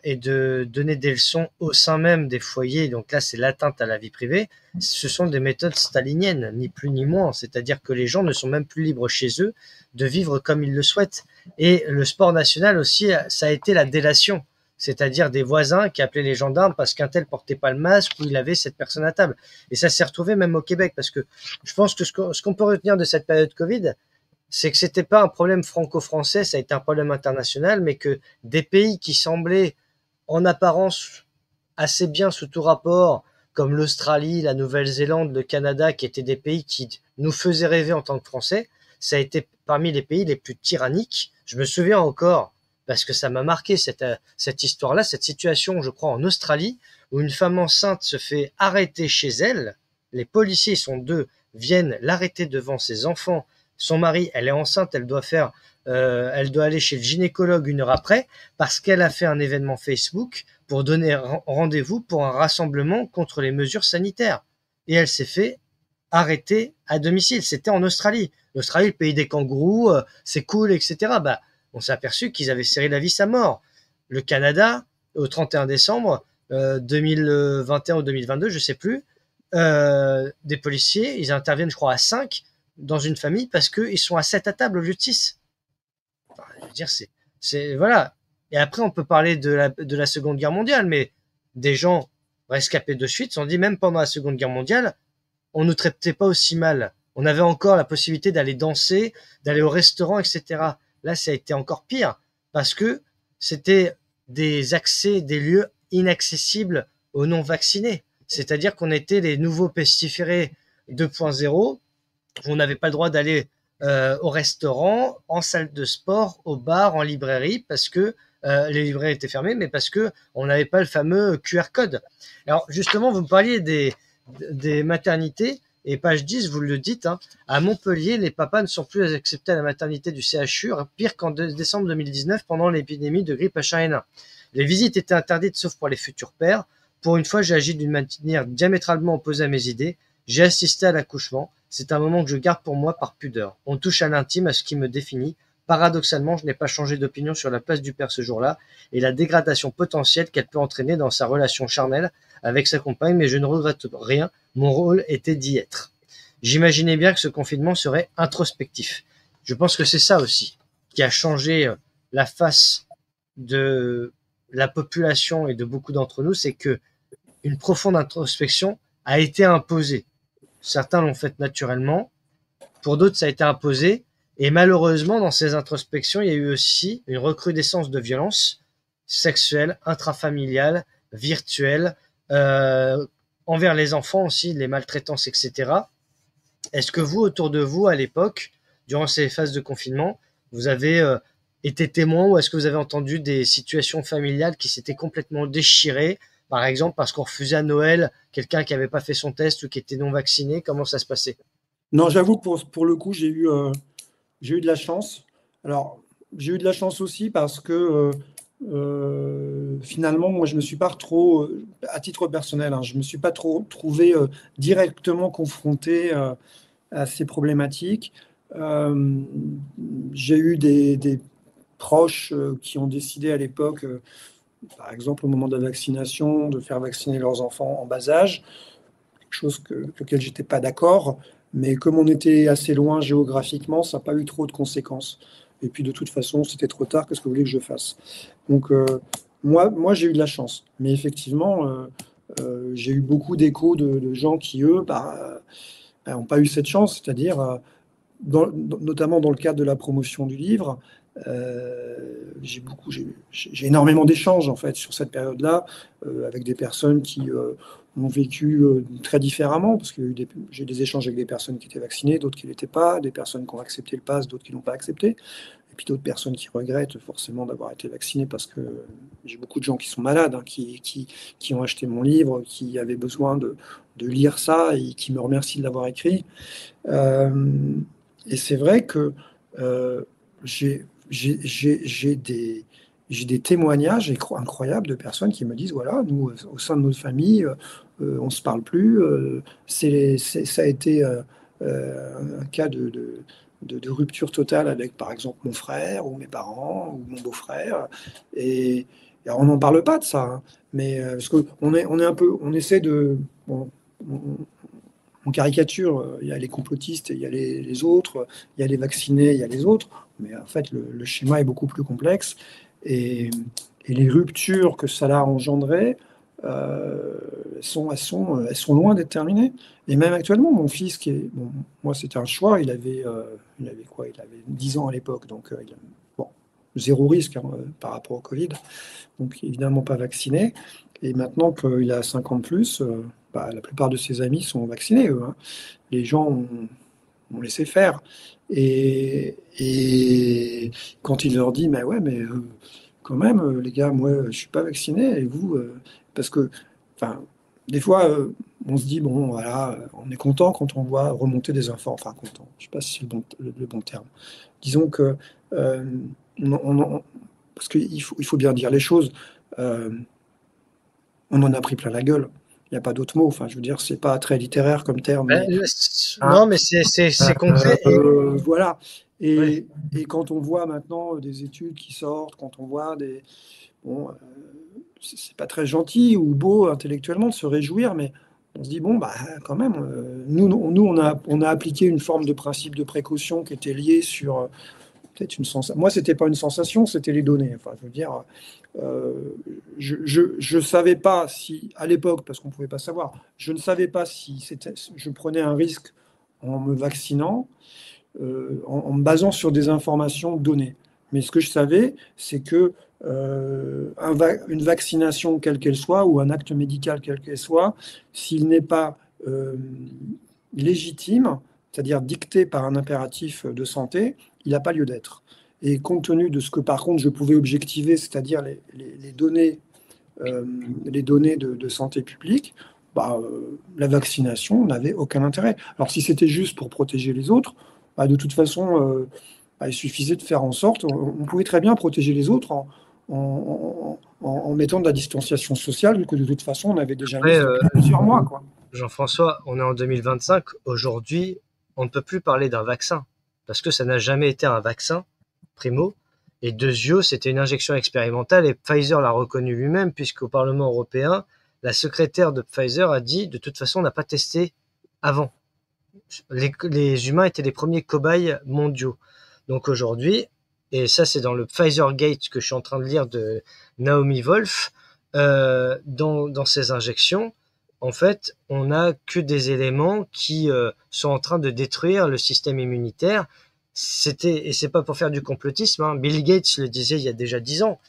et de donner des leçons au sein même des foyers, donc là c'est l'atteinte à la vie privée, ce sont des méthodes staliniennes, ni plus ni moins, c'est-à-dire que les gens ne sont même plus libres chez eux de vivre comme ils le souhaitent. Et le sport national aussi, ça a été la délation, c'est-à-dire des voisins qui appelaient les gendarmes parce qu'un tel portait pas le masque ou il avait cette personne à table. Et ça s'est retrouvé même au Québec, parce que je pense que ce qu'on peut retenir de cette période Covid, c'est que c'était pas un problème franco-français, ça a été un problème international, mais que des pays qui semblaient en apparence assez bien sous tout rapport, comme l'Australie, la Nouvelle-Zélande, le Canada, qui étaient des pays qui nous faisaient rêver en tant que Français, ça a été parmi les pays les plus tyranniques. Je me souviens encore, parce que ça m'a marqué cette histoire-là, cette situation, je crois, en Australie, où une femme enceinte se fait arrêter chez elle. Les policiers sont deux, viennent l'arrêter devant ses enfants. Son mari, elle est enceinte, elle doit aller chez le gynécologue 1 heure après, parce qu'elle a fait un événement Facebook pour donner rendez-vous pour un rassemblement contre les mesures sanitaires. Et elle s'est fait arrêter à domicile. C'était en Australie. L'Australie, le pays des kangourous, c'est cool, etc. Bah, on s'est aperçu qu'ils avaient serré la vis à mort. Le Canada, au 31 décembre 2021 ou 2022, je sais plus, des policiers, ils interviennent, je crois, à 5 dans une famille parce qu'ils sont à 7 à table au lieu de 6. Enfin, je veux dire, voilà. Et après, on peut parler de la Seconde Guerre mondiale, mais des gens rescapés de suite se sont dit, même pendant la Seconde Guerre mondiale, on ne nous traitait pas aussi mal. On avait encore la possibilité d'aller danser, d'aller au restaurant, etc. Là, ça a été encore pire parce que c'était des lieux inaccessibles aux non-vaccinés. C'est-à-dire qu'on était les nouveaux pestiférés 2.0. On n'avait pas le droit d'aller au restaurant, en salle de sport, au bar, en librairie, parce que les librairies étaient fermées, mais parce que on n'avait pas le fameux QR code. Alors justement, vous me parliez des maternités, et page 10, vous le dites, hein, à Montpellier, les papas ne sont plus acceptés à la maternité du CHU, pire qu'en décembre 2019, pendant l'épidémie de grippe H1N1. Les visites étaient interdites sauf pour les futurs pères. Pour une fois, j'ai agi d'une manière diamétralement opposée à mes idées. J'ai assisté à l'accouchement. C'est un moment que je garde pour moi par pudeur. On touche à l'intime, à ce qui me définit. Paradoxalement, je n'ai pas changé d'opinion sur la place du père ce jour-là et la dégradation potentielle qu'elle peut entraîner dans sa relation charnelle avec sa compagne, mais je ne regrette rien. Mon rôle était d'y être. J'imaginais bien que ce confinement serait introspectif. Je pense que c'est ça aussi qui a changé la face de la population et de beaucoup d'entre nous, c'est que une profonde introspection a été imposée. Certains l'ont faite naturellement, pour d'autres ça a été imposé, et malheureusement dans ces introspections il y a eu aussi une recrudescence de violence sexuelle, intrafamiliale, virtuelle, envers les enfants aussi, les maltraitances, etc. Est-ce que vous, autour de vous, à l'époque, durant ces phases de confinement, vous avez été témoin ou est-ce que vous avez entendu des situations familiales qui s'étaient complètement déchirées, par exemple parce qu'on refusait à Noël quelqu'un qui n'avait pas fait son test ou qui était non vacciné? Comment ça se passait? Non, j'avoue que pour le coup, j'ai eu de la chance. Alors, j'ai eu de la chance aussi parce que finalement, moi, je me suis pas trop, à titre personnel, hein, je me suis pas trop trouvé directement confronté à ces problématiques. J'ai eu des proches qui ont décidé à l'époque, par exemple au moment de la vaccination, de faire vacciner leurs enfants en bas âge, quelque chose lequel j'étais pas d'accord. Mais comme on était assez loin géographiquement, ça n'a pas eu trop de conséquences. Et puis de toute façon, c'était trop tard, qu'est-ce que vous voulez que je fasse? Donc moi j'ai eu de la chance. Mais effectivement, j'ai eu beaucoup d'échos de gens qui, eux, n'ont pas eu cette chance, c'est-à-dire, notamment dans le cadre de la promotion du livre, j'ai énormément d'échanges en fait sur cette période-là avec des personnes qui ont vécu très différemment, parce que j'ai eu des échanges avec des personnes qui étaient vaccinées, d'autres qui ne l'étaient pas, des personnes qui ont accepté le pass, d'autres qui ne l'ont pas accepté, et puis d'autres personnes qui regrettent forcément d'avoir été vaccinées, parce que j'ai beaucoup de gens qui sont malades, hein, qui ont acheté mon livre, qui avaient besoin de lire ça, et qui me remercient de l'avoir écrit. Et c'est vrai que j'ai j'ai des témoignages incroyables de personnes qui me disent, voilà, nous, au sein de notre famille, on ne se parle plus. Ça a été un cas de rupture totale avec, par exemple, mon frère ou mes parents ou mon beau-frère. Et on n'en parle pas de ça, hein. Mais parce qu'on est un peu, on essaie de, bon, on caricature, il y a les complotistes, il y a les autres, il y a les vaccinés, il y a les autres, mais en fait, le schéma est beaucoup plus complexe. Et, et les ruptures que ça a engendrées elles sont loin d'être terminées. Et même actuellement, mon fils, bon, moi c'était un choix, il avait quoi? Il avait 10 ans à l'époque, donc bon, zéro risque, hein, par rapport au Covid, donc évidemment pas vacciné. Et maintenant qu'il a 50 plus, bah, la plupart de ses amis sont vaccinés, eux, hein. Les gens ont laissé faire. Et quand il leur dit, mais ouais, mais quand même, les gars, moi, je suis pas vacciné, et vous, parce que, enfin, des fois, on se dit, bon, voilà, on est content quand on voit remonter des infos, enfin, content, je sais pas si c'est le bon terme. Disons que, euh, parce il faut bien dire les choses, euh, on en a pris plein la gueule. Il n'y a pas d'autre mot. Enfin, je veux dire, c'est pas très littéraire comme terme, Ben, mais non, hein, mais c'est concret. voilà. Ouais. Et quand on voit maintenant des études qui sortent, quand on voit des... Bon, c'est pas très gentil ou beau intellectuellement de se réjouir, mais on se dit, bon, bah, quand même, nous on a appliqué une forme de principe de précaution qui était lié sur peut-être une sensation. Moi, c'était pas une sensation, c'était les données. Enfin, je veux dire, euh, je savais pas si, à l'époque, parce qu'on pouvait pas savoir, je ne savais pas si je prenais un risque en me vaccinant, en me basant sur des informations données. Mais ce que je savais, c'est que une vaccination, quelle qu'elle soit, ou un acte médical, quel qu'elle soit, s'il n'est pas légitime, c'est-à-dire dicté par un impératif de santé, il n'a pas lieu d'être. Et compte tenu de ce que, par contre, je pouvais objectiver, c'est-à-dire les données de santé publique, bah, la vaccination n'avait aucun intérêt. Alors, si c'était juste pour protéger les autres, bah, de toute façon, bah, il suffisait de faire en sorte, on pouvait très bien protéger les autres en mettant de la distanciation sociale, vu que de toute façon, on avait déjà mis Après, depuis plusieurs mois, quoi. Jean-François, on est en 2025. Aujourd'hui, on ne peut plus parler d'un vaccin parce que ça n'a jamais été un vaccin, primo. Et deuxièmement, c'était une injection expérimentale et Pfizer l'a reconnu lui-même puisqu'au Parlement européen, la secrétaire de Pfizer a dit de toute façon, on n'a pas testé avant. Les humains étaient les premiers cobayes mondiaux. Donc aujourd'hui, et ça c'est dans le Pfizer Gate que je suis en train de lire de Naomi Wolf, dans ces injections, en fait, on n'a que des éléments qui sont en train de détruire le système immunitaire. Et c'est pas pour faire du complotisme, hein. Bill Gates le disait il y a déjà 10 ans.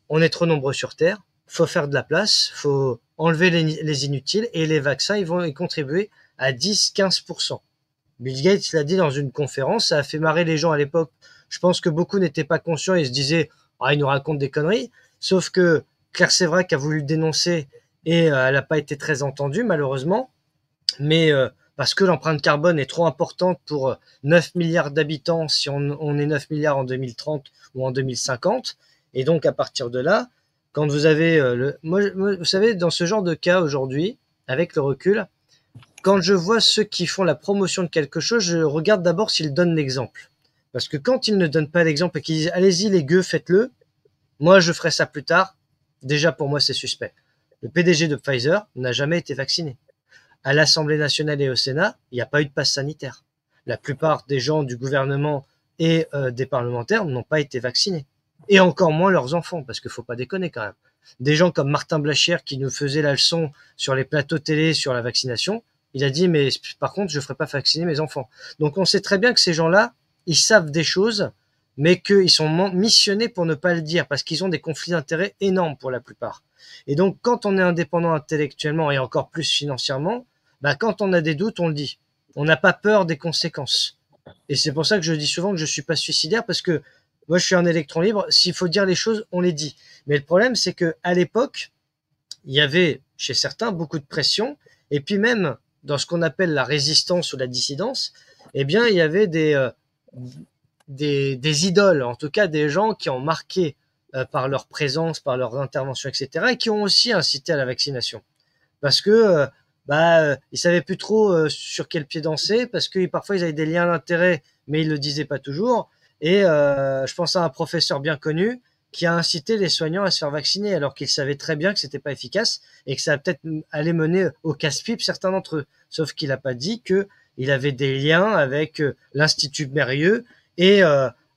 On est trop nombreux sur Terre, faut faire de la place, faut enlever les inutiles et les vaccins, ils vont y contribuer à 10-15%. Bill Gates l'a dit dans une conférence, ça a fait marrer les gens à l'époque. Je pense que beaucoup n'étaient pas conscients et se disaient ah, il nous raconte des conneries. Sauf que Claire Sévrac a voulu le dénoncer et elle n'a pas été très entendue, malheureusement. Mais parce que l'empreinte carbone est trop importante pour 9 milliards d'habitants si on est 9 milliards en 2030 ou en 2050. Et donc, à partir de là, quand vous avez moi, vous savez, dans ce genre de cas aujourd'hui, avec le recul, quand je vois ceux qui font la promotion de quelque chose, je regarde d'abord s'ils donnent l'exemple. Parce que quand ils ne donnent pas l'exemple et qu'ils disent allez-y les gueux, faites-le, moi je ferai ça plus tard, déjà pour moi c'est suspect. Le PDG de Pfizer n'a jamais été vacciné. À l'Assemblée nationale et au Sénat, il n'y a pas eu de passe sanitaire. La plupart des gens du gouvernement et des parlementaires n'ont pas été vaccinés. Et encore moins leurs enfants, parce qu'il ne faut pas déconner quand même. Des gens comme Martin Blachère qui nous faisait la leçon sur les plateaux télé sur la vaccination, il a dit, mais par contre, je ne ferai pas vacciner mes enfants. Donc on sait très bien que ces gens-là, ils savent des choses, mais qu'ils sont missionnés pour ne pas le dire, parce qu'ils ont des conflits d'intérêts énormes pour la plupart. Et donc quand on est indépendant intellectuellement et encore plus financièrement, bah, quand on a des doutes, on le dit. On n'a pas peur des conséquences. Et c'est pour ça que je dis souvent que je ne suis pas suicidaire, parce que moi je suis un électron libre, s'il faut dire les choses, on les dit. Mais le problème, c'est qu'à l'époque, il y avait chez certains beaucoup de pression, et puis même dans ce qu'on appelle la résistance ou la dissidence, eh bien, il y avait des idoles, en tout cas des gens qui ont marqué par leur présence, par leurs interventions, etc., et qui ont aussi incité à la vaccination. Parce que ils savaient plus trop sur quel pied danser, parce que parfois ils avaient des liens d'intérêt, mais ils le disaient pas toujours. Et je pense à un professeur bien connu qui a incité les soignants à se faire vacciner, alors qu'il savait très bien que c'était pas efficace et que ça peut-être allait mener au casse-pipe certains d'entre eux. Sauf qu'il n'a pas dit que il avait des liens avec l'Institut Mérieux et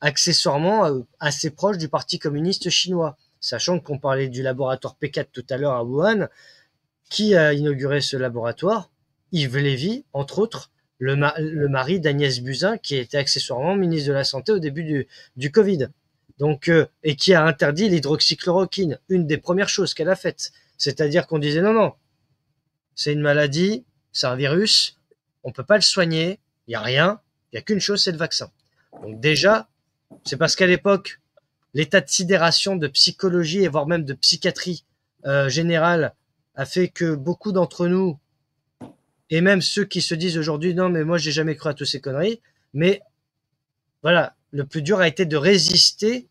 accessoirement assez proche du Parti communiste chinois. Sachant qu'on parlait du laboratoire P4 tout à l'heure à Wuhan, qui a inauguré ce laboratoire? Yves Lévy, entre autres, le mari d'Agnès Buzyn, qui était accessoirement ministre de la Santé au début du Covid. Donc, et qui a interdit l'hydroxychloroquine, une des premières choses qu'elle a faites. C'est-à-dire qu'on disait non, non, c'est une maladie, c'est un virus, on peut pas le soigner, il n'y a rien, il n'y a qu'une chose, c'est le vaccin. Donc déjà, c'est parce qu'à l'époque, l'état de sidération, de psychologie et voire même de psychiatrie générale a fait que beaucoup d'entre nous, et même ceux qui se disent aujourd'hui non mais moi j'ai jamais cru à toutes ces conneries, mais voilà, le plus dur a été de résister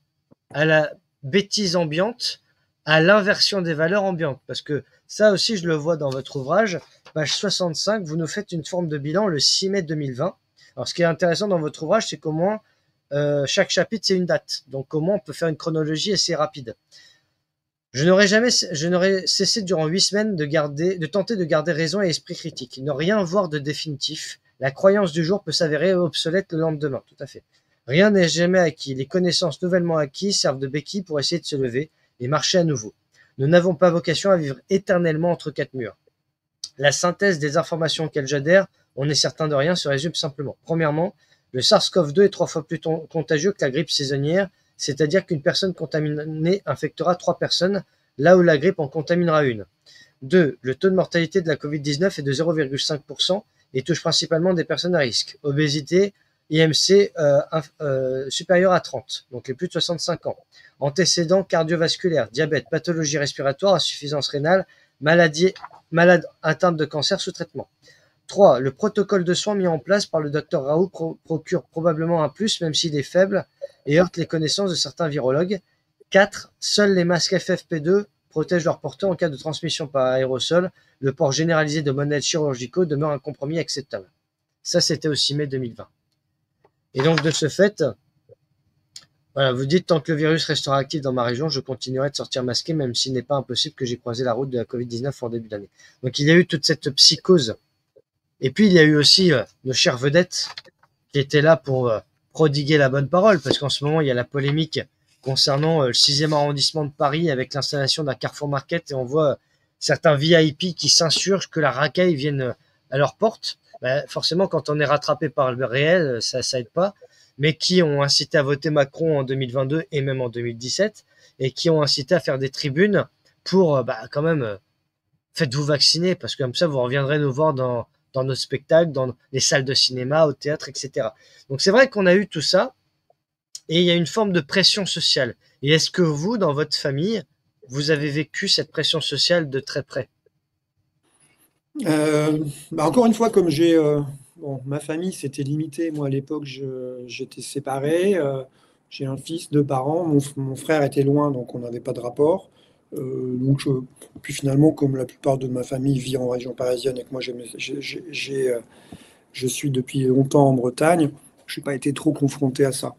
à la bêtise ambiante, à l'inversion des valeurs ambiantes, parce que ça aussi je le vois dans votre ouvrage, page 65, vous nous faites une forme de bilan le 6 mai 2020. Alors ce qui est intéressant dans votre ouvrage, c'est qu'au moins chaque chapitre c'est une date, donc au moins on peut faire une chronologie assez rapide. Je n'aurais cessé durant 8 semaines de tenter de garder raison et esprit critique, ne rien voir de définitif. La croyance du jour peut s'avérer obsolète le lendemain, tout à fait. Rien n'est jamais acquis. Les connaissances nouvellement acquises servent de béquille pour essayer de se lever et marcher à nouveau. Nous n'avons pas vocation à vivre éternellement entre quatre murs. La synthèse des informations auxquelles j'adhère, on est certain de rien, se résume simplement. Premièrement, le SARS-CoV-2 est 3 fois plus contagieux que la grippe saisonnière, c'est-à-dire qu'une personne contaminée infectera 3 personnes, là où la grippe en contaminera une. 2. Le taux de mortalité de la Covid-19 est de 0,5% et touche principalement des personnes à risque. Obésité, IMC supérieur à 30, donc les plus de 65 ans. Antécédents cardiovasculaires, diabète, pathologie respiratoire, insuffisance rénale, malade atteinte de cancer sous traitement. 3. Le protocole de soins mis en place par le Dr Raoult procure probablement un plus, même s'il est faible, et heurte les connaissances de certains virologues. 4. Seuls les masques FFP2 protègent leurs porteurs en cas de transmission par aérosol. Le port généralisé de modèles chirurgicaux demeure un compromis acceptable. Ça, c'était au 6 mai 2020. Et donc, de ce fait, voilà, vous dites, tant que le virus restera actif dans ma région, je continuerai de sortir masqué, même s'il n'est pas impossible que j'ai croisé la route de la Covid-19 en début d'année. Donc, il y a eu toute cette psychose. Et puis, il y a eu aussi nos chères vedettes qui étaient là pour prodiguer la bonne parole, parce qu'en ce moment, il y a la polémique concernant le 6e arrondissement de Paris avec l'installation d'un Carrefour Market, et on voit certains VIP qui s'insurgent que la racaille vienne à leur porte. Forcément, quand on est rattrapé par le réel, ça aide pas, mais qui ont incité à voter Macron en 2022 et même en 2017, et qui ont incité à faire des tribunes pour, quand même, faites-vous vacciner, parce que comme ça, vous reviendrez nous voir dans nos spectacles, dans les salles de cinéma, au théâtre, etc. Donc c'est vrai qu'on a eu tout ça, et il y a une forme de pression sociale. Et est-ce que vous, dans votre famille, vous avez vécu cette pression sociale de très près? Encore une fois, comme ma famille, c'était limité. Moi, à l'époque, j'étais séparé. J'ai un fils, 2 parents. Mon frère était loin, donc on n'avait pas de rapport. Puis finalement, comme la plupart de ma famille vit en région parisienne et que moi, je suis depuis longtemps en Bretagne, je n'ai pas été trop confronté à ça.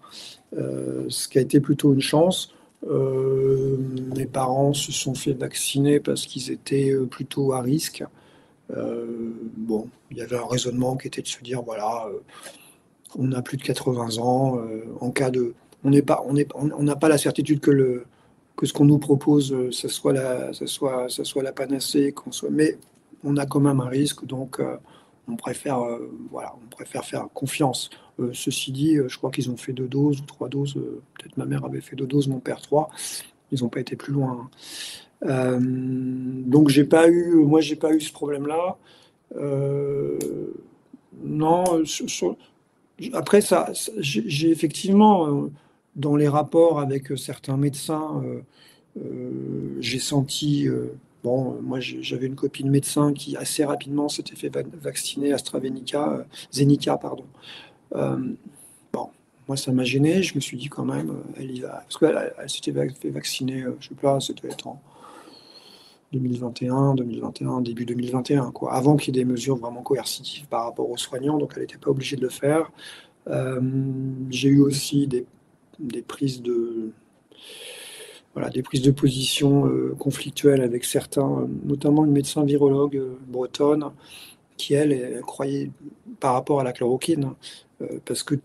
Ce qui a été plutôt une chance. Mes parents se sont fait vacciner parce qu'ils étaient plutôt à risque. Il y avait un raisonnement qui était de se dire, voilà, on a plus de 80 ans, en cas de... On n'a pas la certitude que ce qu'on nous propose, ça soit la panacée, mais on a quand même un risque, donc on préfère faire confiance. Ceci dit, je crois qu'ils ont fait 2 doses ou 3 doses, peut-être ma mère avait fait 2 doses, mon père 3, ils n'ont pas été plus loin. Donc j'ai pas eu ce problème-là. Non, après j'ai effectivement dans les rapports avec certains médecins, j'ai senti moi j'avais une copine médecin qui assez rapidement s'était fait vacciner AstraZeneca, pardon. moi, ça m'a gêné. Je me suis dit quand même, elle y va. Parce qu'elle s'était fait vacciner, je sais pas, c'était en 2021, début 2021, quoi, avant qu'il y ait des mesures vraiment coercitives par rapport aux soignants, donc elle n'était pas obligée de le faire. J'ai eu aussi des prises de, voilà, des prises de position conflictuelles avec certains, notamment une médecin virologue bretonne, qui elle croyait par rapport à la chloroquine, parce que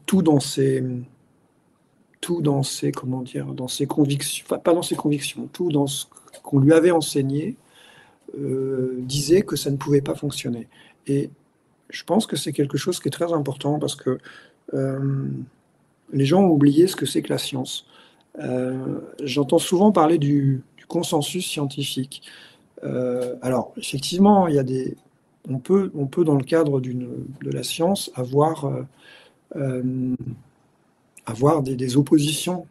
comment dire, dans ses convictions, enfin, pas dans ses convictions, tout dans ce qu'on lui avait enseigné, disait que ça ne pouvait pas fonctionner. Et je pense que c'est quelque chose qui est très important parce que les gens ont oublié ce que c'est que la science. J'entends souvent parler du consensus scientifique. Alors, effectivement, on peut dans le cadre de la science, euh, avoir des oppositions.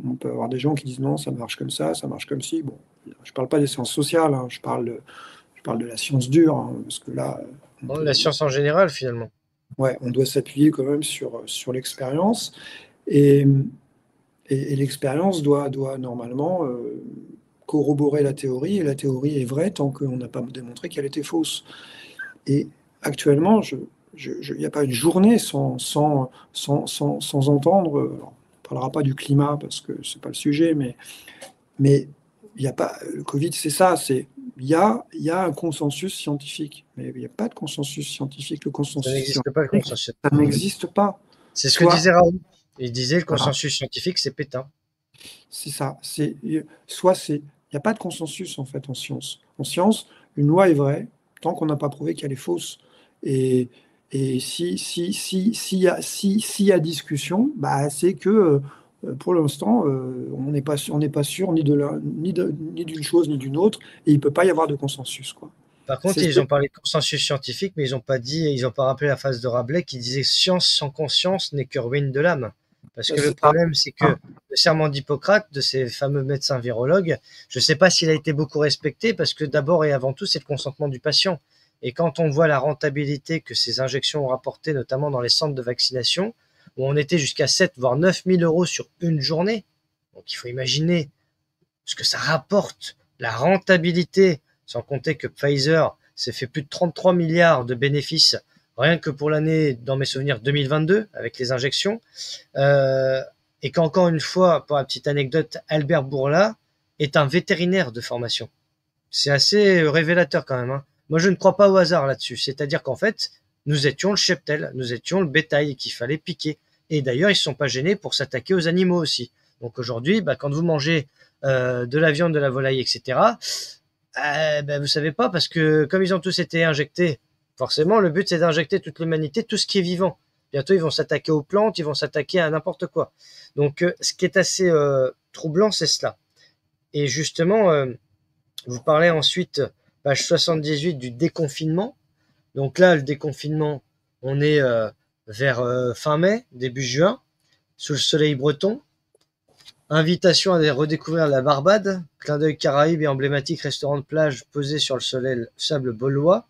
On peut avoir des gens qui disent non, ça marche comme ça marche comme ci. Bon, je parle pas des sciences sociales, hein, je parle de la science dure, hein, parce que là, Bon, la science en général, finalement. ouais, on doit s'appuyer quand même sur l'expérience. Et, et l'expérience doit normalement corroborer la théorie, et la théorie est vraie tant qu'on n'a pas démontré qu'elle était fausse. Et actuellement, il n'y a pas une journée sans entendre, alors, on ne parlera pas du climat parce que ce n'est pas le sujet, mais il n'y a pas, le Covid, c'est ça, il y a un consensus scientifique, mais il n'y a pas de consensus scientifique. Le Ça consensus n'existe pas, le scientifique, consensus. ça n'existe pas. C'est ce que Soit, disait Raoult. Il disait le voilà, consensus scientifique, c'est Pétain. c'est ça. Il n'y a pas de consensus en fait en science. En science, une loi est vraie tant qu'on n'a pas prouvé qu'elle est fausse. Et, et s'il y a discussion, bah, c'est que pour l'instant, on n'est pas sûr ni d'une chose ni d'une autre, et il ne peut pas y avoir de consensus, quoi. Par contre, C'est, ils ont parlé de consensus scientifique, mais ils n'ont pas rappelé la phrase de Rabelais qui disait science sans conscience n'est que ruine de l'âme. Parce que le c'est ça. problème, c'est que le serment d'Hippocrate, de ces fameux médecins virologues, je ne sais pas s'il a été beaucoup respecté, parce que d'abord et avant tout, c'est le consentement du patient. Et quand on voit la rentabilité que ces injections ont rapporté, notamment dans les centres de vaccination, où on était jusqu'à 7 voire 9 000 euros sur une journée, donc il faut imaginer ce que ça rapporte, la rentabilité, sans compter que Pfizer s'est fait plus de 33 milliards de bénéfices rien que pour l'année, dans mes souvenirs, 2022, avec les injections. Euh, et qu'encore une fois, pour la petite anecdote, Albert Bourla est un vétérinaire de formation. C'est assez révélateur quand même, hein. Moi, je ne crois pas au hasard là-dessus. C'est-à-dire qu'en fait, nous étions le cheptel, nous étions le bétail qu'il fallait piquer. Et d'ailleurs, ils ne se sont pas gênés pour s'attaquer aux animaux aussi. Donc aujourd'hui, quand vous mangez de la viande, de la volaille, etc., vous savez pas, parce que comme ils ont tous été injectés, forcément, le but c'est d'injecter toute l'humanité, tout ce qui est vivant. Bientôt, ils vont s'attaquer aux plantes, ils vont s'attaquer à n'importe quoi. Donc, ce qui est assez troublant, c'est cela. Et justement, vous parlez ensuite, page 78, du déconfinement. Donc là, le déconfinement, on est vers fin mai, début juin, sous le soleil breton. Invitation à redécouvrir la Barbade, clin d'œil Caraïbes et emblématique restaurant de plage posé sur le soleil sable baulois.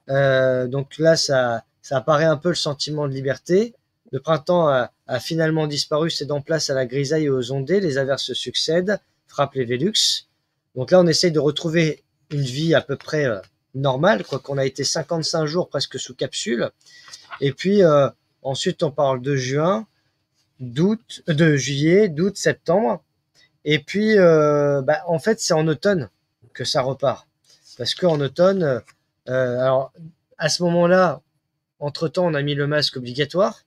Donc là, ça apparaît un peu le sentiment de liberté. Le printemps a finalement disparu, cédant place à la grisaille et aux ondées. Les averses se succèdent, frappent les Vélux. Donc là, on essaye de retrouver une vie à peu près normale, quoi qu'on a été 55 jours presque sous capsule. Et puis ensuite, on parle de juin, de juillet, d'août, septembre. Et puis, en fait, c'est en automne que ça repart. Parce qu'en automne, alors, à ce moment-là, entre-temps, on a mis le masque obligatoire.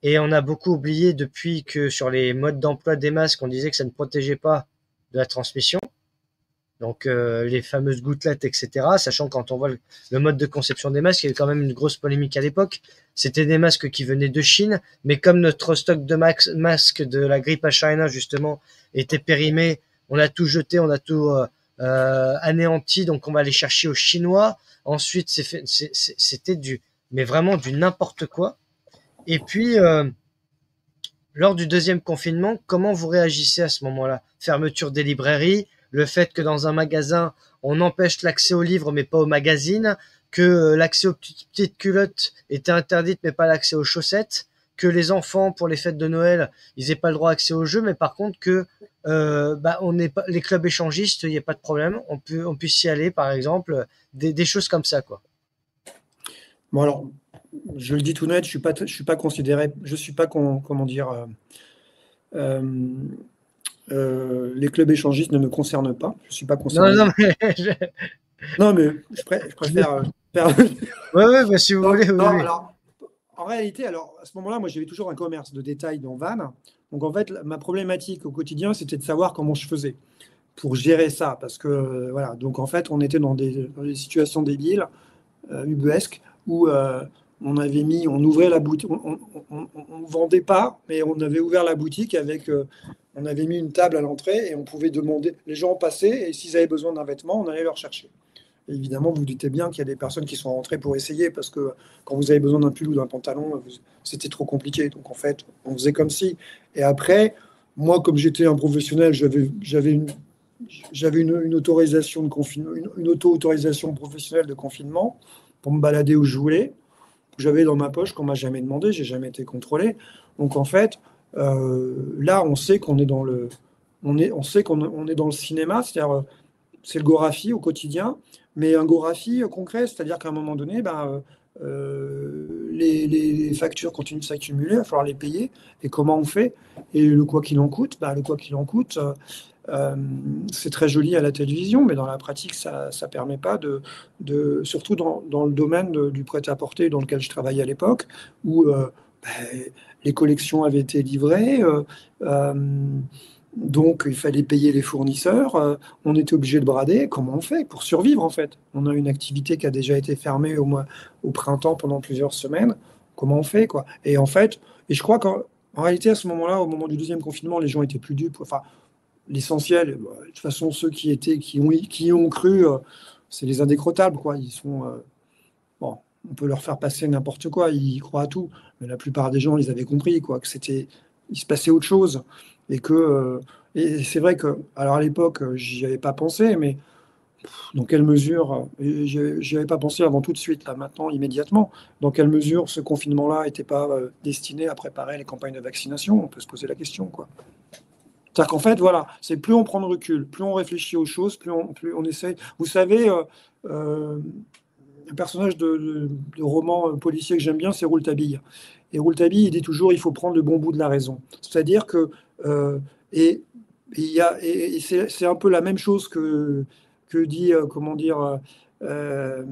Et on a beaucoup oublié depuis que sur les modes d'emploi des masques, on disait que ça ne protégeait pas de la transmission. Donc, les fameuses gouttelettes, etc. Sachant que quand on voit le mode de conception des masques, il y avait quand même une grosse polémique à l'époque. C'était des masques qui venaient de Chine. Mais comme notre stock de masques de la grippe H1N1, justement, était périmé, on a tout jeté, on a tout anéanti. Donc, on va aller chercher aux Chinois. Ensuite, c'était mais vraiment du n'importe quoi. Et puis, lors du deuxième confinement, comment vous réagissez à ce moment-là? Fermeture des librairies, le fait que dans un magasin, on empêche l'accès aux livres mais pas aux magazines, que l'accès aux petites culottes était interdite mais pas l'accès aux chaussettes. que les enfants, pour les fêtes de Noël, ils aient pas le droit d'accès aux jeux, mais par contre que on n'est pas les clubs échangistes, il n'y a pas de problème, on puisse y aller, par exemple, des choses comme ça, quoi. Bon, alors, je le dis tout net, je suis pas considéré, je suis pas, comment dire, euh, les clubs échangistes ne me concernent pas. Je suis pas Non, concerné. non, mais Non, mais je préfère faire. ouais, ouais, bah, si vous Non, voulez, oui, non, oui. alors, en réalité, alors, à ce moment-là, moi, j'avais toujours un commerce de détail dans Vannes. Donc, en fait, ma problématique au quotidien, c'était de savoir comment je faisais pour gérer ça. Parce que, voilà, donc, en fait, on était dans des situations débiles, ubuesques, où on ouvrait la boutique, on vendait pas, mais on avait ouvert la boutique avec, on avait mis une table à l'entrée et on pouvait demander, les gens passaient et s'ils avaient besoin d'un vêtement, on allait leur chercher. Et évidemment, vous vous doutez bien qu'il y a des personnes qui sont rentrées pour essayer parce que quand vous avez besoin d'un pull ou d'un pantalon, c'était trop compliqué. Donc en fait, on faisait comme si. Et après, moi, comme j'étais un professionnel, j'avais une autorisation de confinement, une auto-autorisation professionnelle de confinement pour me balader où je voulais. J'avais dans ma poche qu'on m'a jamais demandé, j'ai jamais été contrôlé. Donc en fait, là, on sait qu'on est dans le, on sait qu'on est dans le cinéma, c'est-à-dire c'est le Gorafi au quotidien, mais un Gorafi concret, c'est-à-dire qu'à un moment donné, ben, les factures continuent de s'accumuler, il va falloir les payer. Et comment on fait? Et le quoi qu'il en coûte, ben, le quoi qu'il en coûte, c'est très joli à la télévision, mais dans la pratique, ça ne permet pas surtout dans le domaine du prêt-à-porter dans lequel je travaillais à l'époque, où ben, les collections avaient été livrées. Euh, donc, il fallait payer les fournisseurs. On était obligé de brader. Comment on fait pour survivre, en fait? On a une activité qui a déjà été fermée au printemps pendant plusieurs semaines. Comment on fait, quoi? Et en fait, et je crois qu'en réalité, à ce moment-là, au moment du deuxième confinement, les gens étaient plus dupes. Enfin, l'essentiel, de toute façon, ceux qui y ont cru, c'est les indécrottables, quoi. Ils sont, bon, on peut leur faire passer n'importe quoi. Ils croient à tout. Mais la plupart des gens, ils avaient compris, quoi, il se passait autre chose. Et et c'est vrai que, alors à l'époque, j'y avais pas pensé, mais dans quelle mesure, j'y avais pas pensé avant tout de suite, là, maintenant, immédiatement, dans quelle mesure ce confinement-là n'était pas destiné à préparer les campagnes de vaccination? On peut se poser la question, quoi. C'est-à-dire qu'en fait, voilà, c'est plus on prend de recul, plus on réfléchit aux choses, plus on essaye. Vous savez, un personnage de roman policier que j'aime bien, c'est Rouletabille. Et Rouletabille, il dit toujours, il faut prendre le bon bout de la raison. C'est-à-dire que, et, et c'est un peu la même chose que dit, comment dire, euh,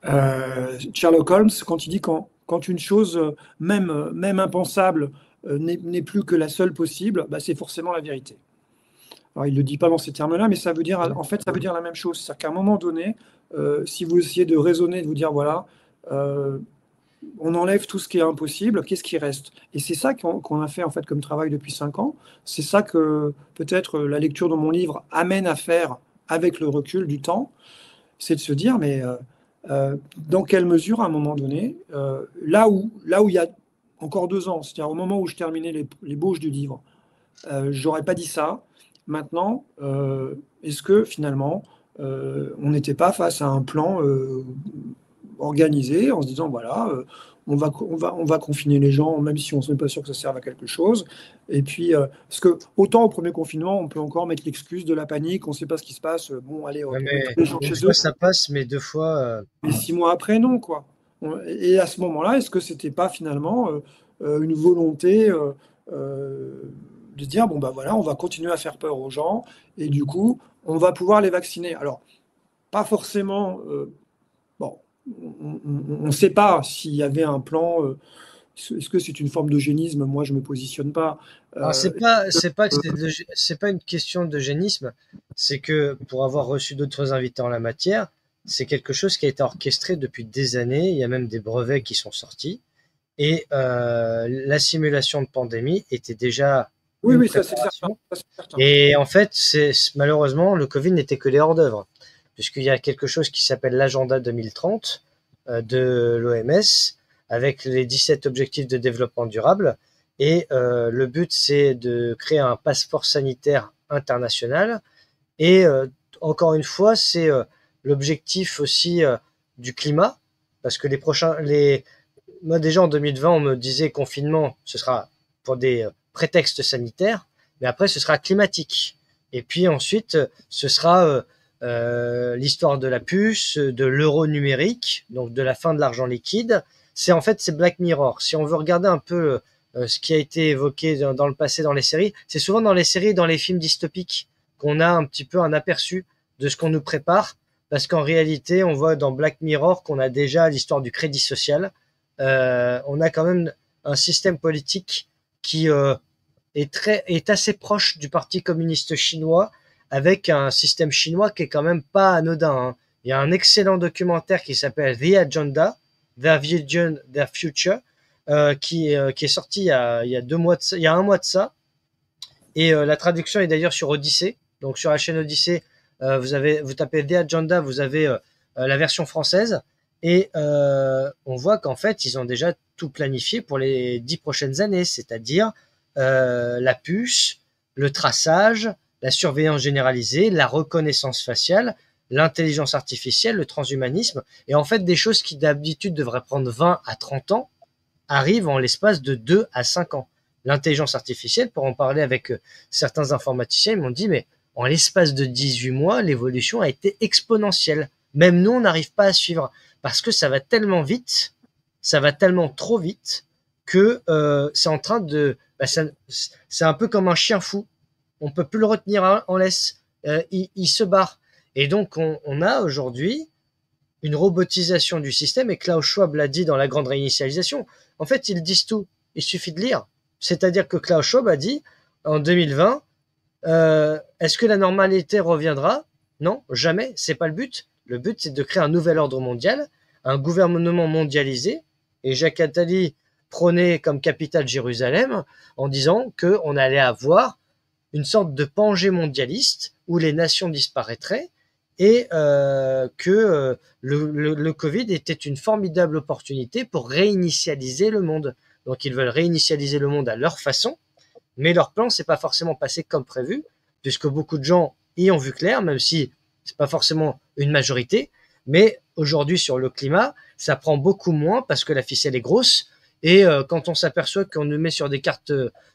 euh, Sherlock Holmes, quand il dit quand une chose, même impensable, n'est plus que la seule possible, bah, c'est forcément la vérité. Alors, il ne le dit pas dans ces termes-là, mais ça veut dire, en fait, ça veut dire la même chose. C'est-à-dire qu'à un moment donné, si vous essayez de raisonner, de vous dire, voilà, euh, on enlève tout ce qui est impossible, qu'est-ce qui reste? Et c'est ça qu'on a fait, en fait, comme travail depuis 5 ans. C'est ça que, peut-être, la lecture de mon livre amène à faire avec le recul du temps, c'est de se dire, mais dans quelle mesure, à un moment donné, là où il y a encore 2 ans, c'est-à-dire au moment où je terminais les bauges du livre, j'aurais pas dit ça. Maintenant, est-ce que finalement, on n'était pas face à un plan organisé en se disant, voilà, on va confiner les gens, même si on n'est pas sûr que ça serve à quelque chose. Et puis, parce que autant au premier confinement, on peut encore mettre l'excuse de la panique, on ne sait pas ce qui se passe, bon, allez, on Ouais, met mais tous les gens une chez eux. fois ça passe, mais deux fois, Mais 6 mois après, non, quoi. Et à ce moment-là, est-ce que c'était pas finalement une volonté de se dire, bon, bah voilà, on va continuer à faire peur aux gens, et du coup, on va pouvoir les vacciner. Alors, pas forcément, bon, on ne sait pas s'il y avait un plan, est-ce que c'est une forme d'eugénisme? Moi, je ne me positionne pas. alors Euh, c'est pas une question d'eugénisme, c'est que pour avoir reçu d'autres invités en la matière, c'est quelque chose qui a été orchestré depuis des années. Il y a même des brevets qui sont sortis. Et la simulation de pandémie était déjà oui, une oui, ça c'est certain. préparation. Ça, c'est certain. Et en fait, malheureusement, le Covid n'était que les hors-d'œuvre, puisqu'il y a quelque chose qui s'appelle l'agenda 2030 de l'OMS, avec les 17 objectifs de développement durable. Et le but, c'est de créer un passeport sanitaire international. Et encore une fois, c'est l'objectif aussi du climat, parce que moi déjà en 2020, on me disait confinement, ce sera pour des prétextes sanitaires, mais après ce sera climatique. Et puis ensuite, ce sera l'histoire de la puce, de l'euro numérique, donc de la fin de l'argent liquide. C'est Black Mirror. Si on veut regarder un peu ce qui a été évoqué dans le passé dans les séries, c'est souvent dans les séries et dans les films dystopiques qu'on a un petit peu un aperçu de ce qu'on nous prépare, parce qu'en réalité, on voit dans Black Mirror qu'on a déjà l'histoire du crédit social. On a quand même un système politique qui est assez proche du Parti communiste chinois, avec un système chinois qui est quand même pas anodin, hein. Il y a un excellent documentaire qui s'appelle The Agenda, The Vision, The Future, qui est sorti il y a un mois de ça. Et la traduction est d'ailleurs sur Odyssée. Donc sur la chaîne Odyssée, vous tapez The Agenda, vous avez la version française. Et on voit qu'en fait, ils ont déjà tout planifié pour les 10 prochaines années, c'est-à-dire la puce, le traçage, la surveillance généralisée, la reconnaissance faciale, l'intelligence artificielle, le transhumanisme, et en fait des choses qui d'habitude devraient prendre 20 à 30 ans arrivent en l'espace de 2 à 5 ans. L'intelligence artificielle, pour en parler avec certains informaticiens, ils m'ont dit, mais en l'espace de 18 mois, l'évolution a été exponentielle. Même nous, on n'arrive pas à suivre, parce que ça va tellement vite, ça va tellement trop vite, que c'est en train de... c'est un peu comme un chien fou. On peut plus le retenir en laisse. Il se barre. Et donc, on a aujourd'hui une robotisation du système, et Klaus Schwab l'a dit dans la grande réinitialisation. En fait, ils disent tout. Il suffit de lire. C'est-à-dire que Klaus Schwab a dit, en 2020, est-ce que la normalité reviendra? Non, jamais. C'est pas le but. Le but, c'est de créer un nouvel ordre mondial, un gouvernement mondialisé. Et Jacques Attali prônait comme capitale Jérusalem en disant qu'on allait avoir une sorte de Pangée mondialiste où les nations disparaîtraient, et que le Covid était une formidable opportunité pour réinitialiser le monde. Donc ils veulent réinitialiser le monde à leur façon, mais leur plan s'est pas forcément passé comme prévu, puisque beaucoup de gens y ont vu clair, même si c'est pas forcément une majorité. Mais aujourd'hui sur le climat, ça prend beaucoup moins parce que la ficelle est grosse, et quand on s'aperçoit qu'on nous met sur des cartes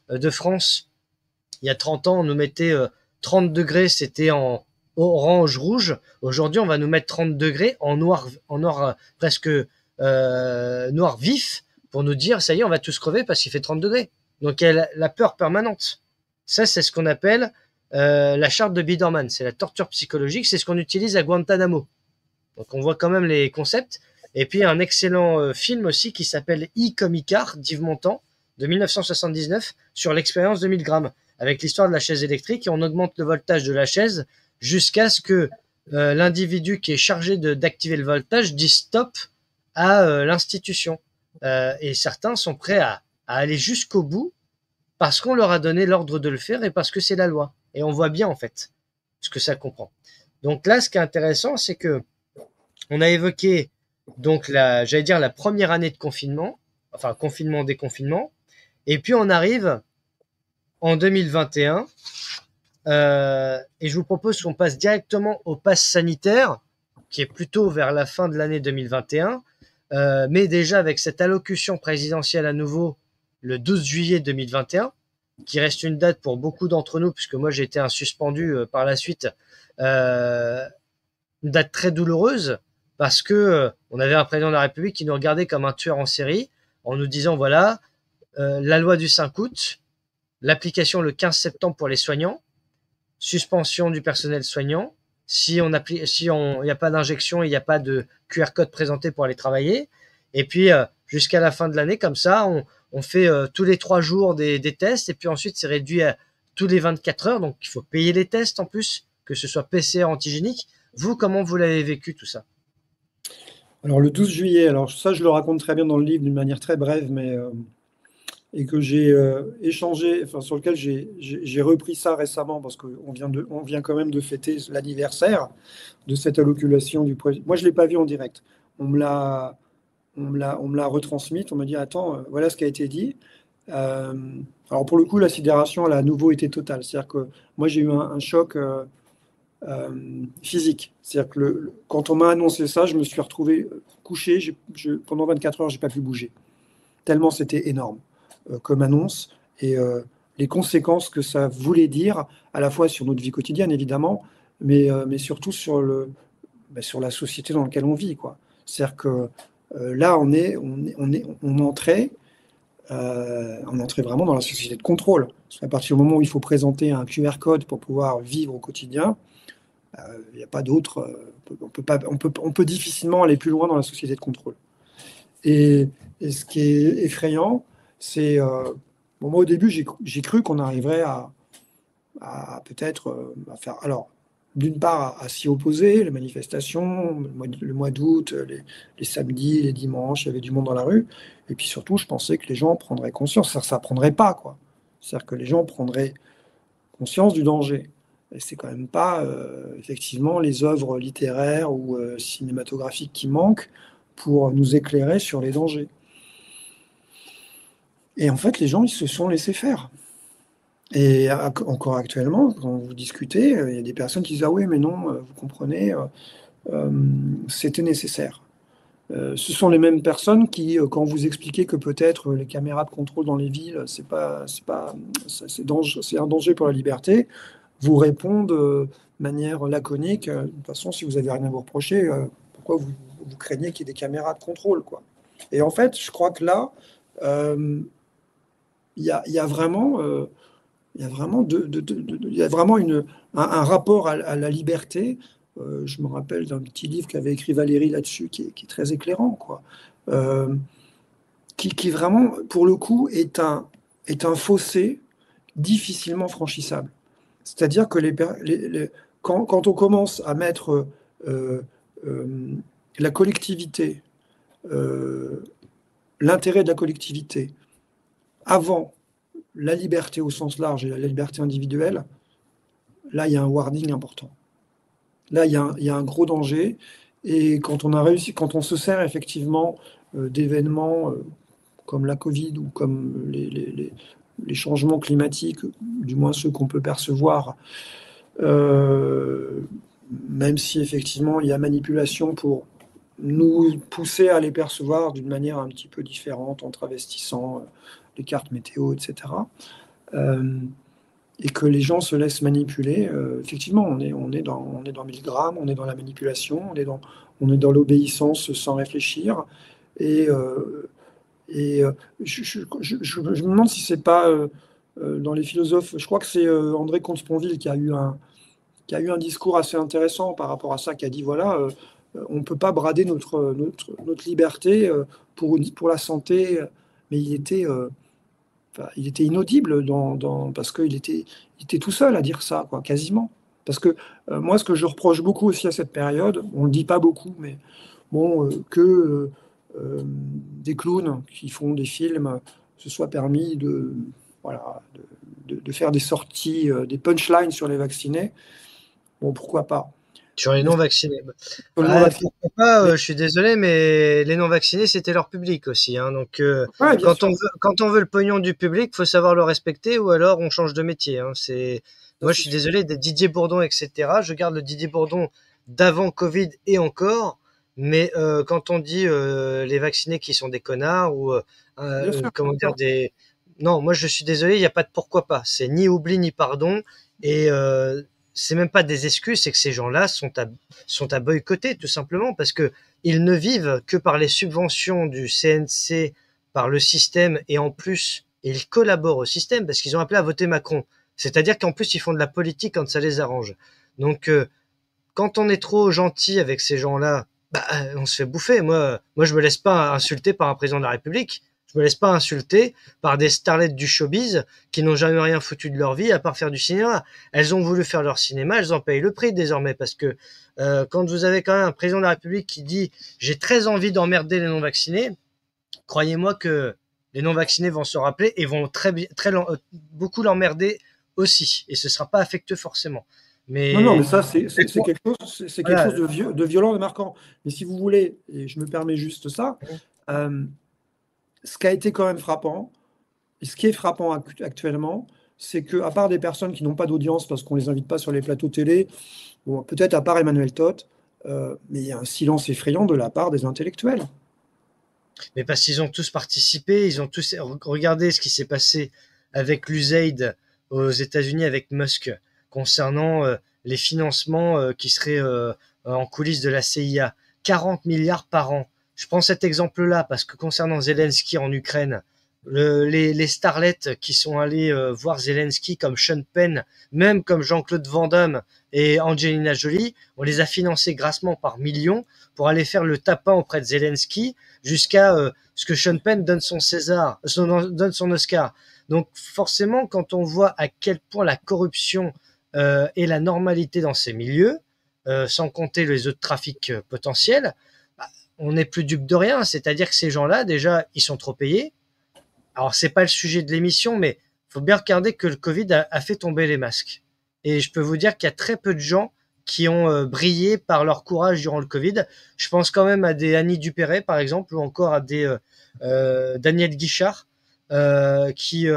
de France, il y a 30 ans, on nous mettait 30 degrés, c'était en orange, rouge. Aujourd'hui, on va nous mettre 30 degrés en noir presque noir vif, pour nous dire, ça y est, on va tous crever parce qu'il fait 30 degrés. Donc, il y a la peur permanente. Ça, c'est ce qu'on appelle la charte de Biderman. C'est la torture psychologique. C'est ce qu'on utilise à Guantanamo. Donc, on voit quand même les concepts. Et puis, un excellent film aussi qui s'appelle I comme Icare, d'Yves Montand, de 1979, sur l'expérience de 1000 grammes, avec l'histoire de la chaise électrique, et on augmente le voltage de la chaise jusqu'à ce que l'individu qui est chargé d'activer le voltage dise stop à l'institution. Et certains sont prêts à aller jusqu'au bout parce qu'on leur a donné l'ordre de le faire et parce que c'est la loi. Et on voit bien en fait ce que ça comprend. Donc là, ce qui est intéressant, c'est que on a évoqué donc la première année de confinement, enfin confinement, déconfinement, et puis on arrive en 2021, et je vous propose qu'on passe directement au pass sanitaire, qui est plutôt vers la fin de l'année 2021, mais déjà avec cette allocution présidentielle à nouveau le 12 juillet 2021, qui reste une date pour beaucoup d'entre nous, puisque moi j'ai été suspendu par la suite, une date très douloureuse, parce que on avait un président de la République qui nous regardait comme un tueur en série, en nous disant voilà, la loi du 5 août, l'application le 15 septembre pour les soignants, suspension du personnel soignant, si il n'y a pas d'injection, il n'y a pas de QR code présenté pour aller travailler, et puis jusqu'à la fin de l'année, comme ça, on fait tous les 3 jours des tests, et puis ensuite c'est réduit à tous les 24 heures, donc il faut payer les tests en plus, que ce soit PCR antigénique. Vous, comment vous l'avez vécu tout ça? Alors le 12 juillet, alors ça je le raconte très bien dans le livre d'une manière très brève, mais et que j'ai échangé, enfin sur lequel j'ai repris ça récemment parce qu'on vient quand même de fêter l'anniversaire de cette allocution du président. Moi je l'ai pas vu en direct. On me l'a retransmise. On m'a dit attends, voilà ce qui a été dit. Alors pour le coup la sidération elle a à nouveau été totale. C'est-à-dire que moi j'ai eu un choc physique. C'est-à-dire que quand on m'a annoncé ça, je me suis retrouvé couché. Pendant 24 heures, je n'ai pas pu bouger. Tellement c'était énorme comme annonce. Et les conséquences que ça voulait dire, à la fois sur notre vie quotidienne, évidemment, mais surtout sur la société dans laquelle on vit, quoi. C'est-à-dire que là, on entrait vraiment dans la société de contrôle. Parce qu'à partir du moment où il faut présenter un QR code pour pouvoir vivre au quotidien, il n'y a pas d'autre. On peut difficilement aller plus loin dans la société de contrôle. Et ce qui est effrayant, c'est moi au début j'ai cru qu'on arriverait à peut-être à faire. Alors d'une part à s'y opposer, les manifestations, le mois d'août, les samedis, les dimanches, il y avait du monde dans la rue. Et puis surtout, je pensais que les gens prendraient conscience. Ça ne prendrait pas, quoi. C'est-à-dire que les gens prendraient conscience du danger. Et c'est quand même pas effectivement les œuvres littéraires ou cinématographiques qui manquent pour nous éclairer sur les dangers. Et en fait, les gens, ils se sont laissés faire. Et encore actuellement, quand vous discutez, il y a des personnes qui disent « Ah oui, mais non, vous comprenez, c'était nécessaire ». Ce sont les mêmes personnes qui, quand vous expliquez que peut-être les caméras de contrôle dans les villes, c'est un danger pour la liberté, vous répondent de manière laconique. De toute façon, si vous n'avez rien à vous reprocher, pourquoi vous craignez qu'il y ait des caméras de contrôle, quoi. Et en fait, je crois que là, il y a vraiment un rapport à la liberté. Je me rappelle d'un petit livre qu'avait écrit Valérie là-dessus, qui est très éclairant, quoi. Qui vraiment, pour le coup, est un fossé difficilement franchissable. C'est-à-dire que quand on commence à mettre la collectivité, l'intérêt de la collectivité, avant la liberté au sens large et la liberté individuelle, là, il y a un warning important. Là, il y a un gros danger. Et quand on se sert effectivement d'événements comme la Covid ou comme les changements climatiques, du moins ceux qu'on peut percevoir, même si effectivement il y a manipulation pour nous pousser à les percevoir d'une manière un petit peu différente en travestissant les cartes météo, etc. Et que les gens se laissent manipuler. Effectivement, on est dans 1000 grammes, on est dans la manipulation, on est dans l'obéissance sans réfléchir. Et je me demande si c'est pas dans les philosophes. Je crois que c'est André Comte-Sponville qui a eu un discours assez intéressant par rapport à ça, qui a dit voilà, on ne peut pas brader notre liberté pour la santé, mais il était inaudible parce qu'il était tout seul à dire ça, quoi, quasiment. Parce que moi, ce que je reproche beaucoup aussi à cette période, on ne le dit pas beaucoup, mais bon, que des clowns qui font des films se soient permis de faire des sorties, des punchlines sur les vaccinés. Bon, pourquoi pas. Sur les non-vaccinés. Pourquoi pas, je suis désolé, mais les non-vaccinés, c'était leur public aussi, hein. Donc, Ouais, quand on veut le pognon du public, il faut savoir le respecter ou alors on change de métier, hein. Moi, je suis désolé, des Didier Bourdon, etc. Je garde le Didier Bourdon d'avant Covid et encore, mais quand on dit les vaccinés qui sont des connards ou comment dire non, moi je suis désolé, il n'y a pas de pourquoi pas. C'est ni oubli ni pardon et c'est même pas des excuses, c'est que ces gens-là sont à boycotter tout simplement parce que ils ne vivent que par les subventions du CNC, par le système et en plus ils collaborent au système parce qu'ils ont appelé à voter Macron. C'est-à-dire qu'en plus ils font de la politique quand ça les arrange. Donc quand on est trop gentil avec ces gens-là, on se fait bouffer. Moi je me laisse pas insulter par un président de la République. Je me laisse pas insulter par des starlettes du showbiz qui n'ont jamais rien foutu de leur vie à part faire du cinéma. Elles ont voulu faire leur cinéma, elles en payent le prix désormais parce que quand vous avez quand même un président de la République qui dit « j'ai très envie d'emmerder les non-vaccinés », croyez-moi que les non-vaccinés vont se rappeler et vont beaucoup l'emmerder aussi. Et ce sera pas affectueux forcément. Non, mais ça, c'est quelque chose de violent, de marquant. Mais si vous voulez, et je me permets juste ça, ce qui a été quand même frappant, et ce qui est frappant actuellement, c'est qu'à part des personnes qui n'ont pas d'audience parce qu'on ne les invite pas sur les plateaux télé, Bon, peut-être à part Emmanuel Todt, mais il y a un silence effrayant de la part des intellectuels. Mais parce qu'ils ont tous participé, ils ont tous regardé ce qui s'est passé avec l'USAID aux États-Unis avec Musk concernant les financements qui seraient en coulisses de la CIA. 40 milliards par an. Je prends cet exemple-là parce que concernant Zelensky en Ukraine, les starlets qui sont allés voir Zelensky comme Sean Penn, même comme Jean-Claude Van Damme et Angelina Jolie, on les a financés grassement par millions pour aller faire le tapin auprès de Zelensky jusqu'à ce que Sean Penn donne son César, donne son Oscar. Donc forcément, quand on voit à quel point la corruption est la normalité dans ces milieux, sans compter les autres trafics potentiels, bah, on n'est plus dupe de rien. C'est-à-dire que ces gens-là, déjà, ils sont trop payés. Alors, c'est pas le sujet de l'émission, mais il faut bien regarder que le Covid a fait tomber les masques. Et je peux vous dire qu'il y a très peu de gens qui ont brillé par leur courage durant le Covid. Je pense quand même à des Annie Dupéret, par exemple, ou encore à des Daniel Guichard, qui,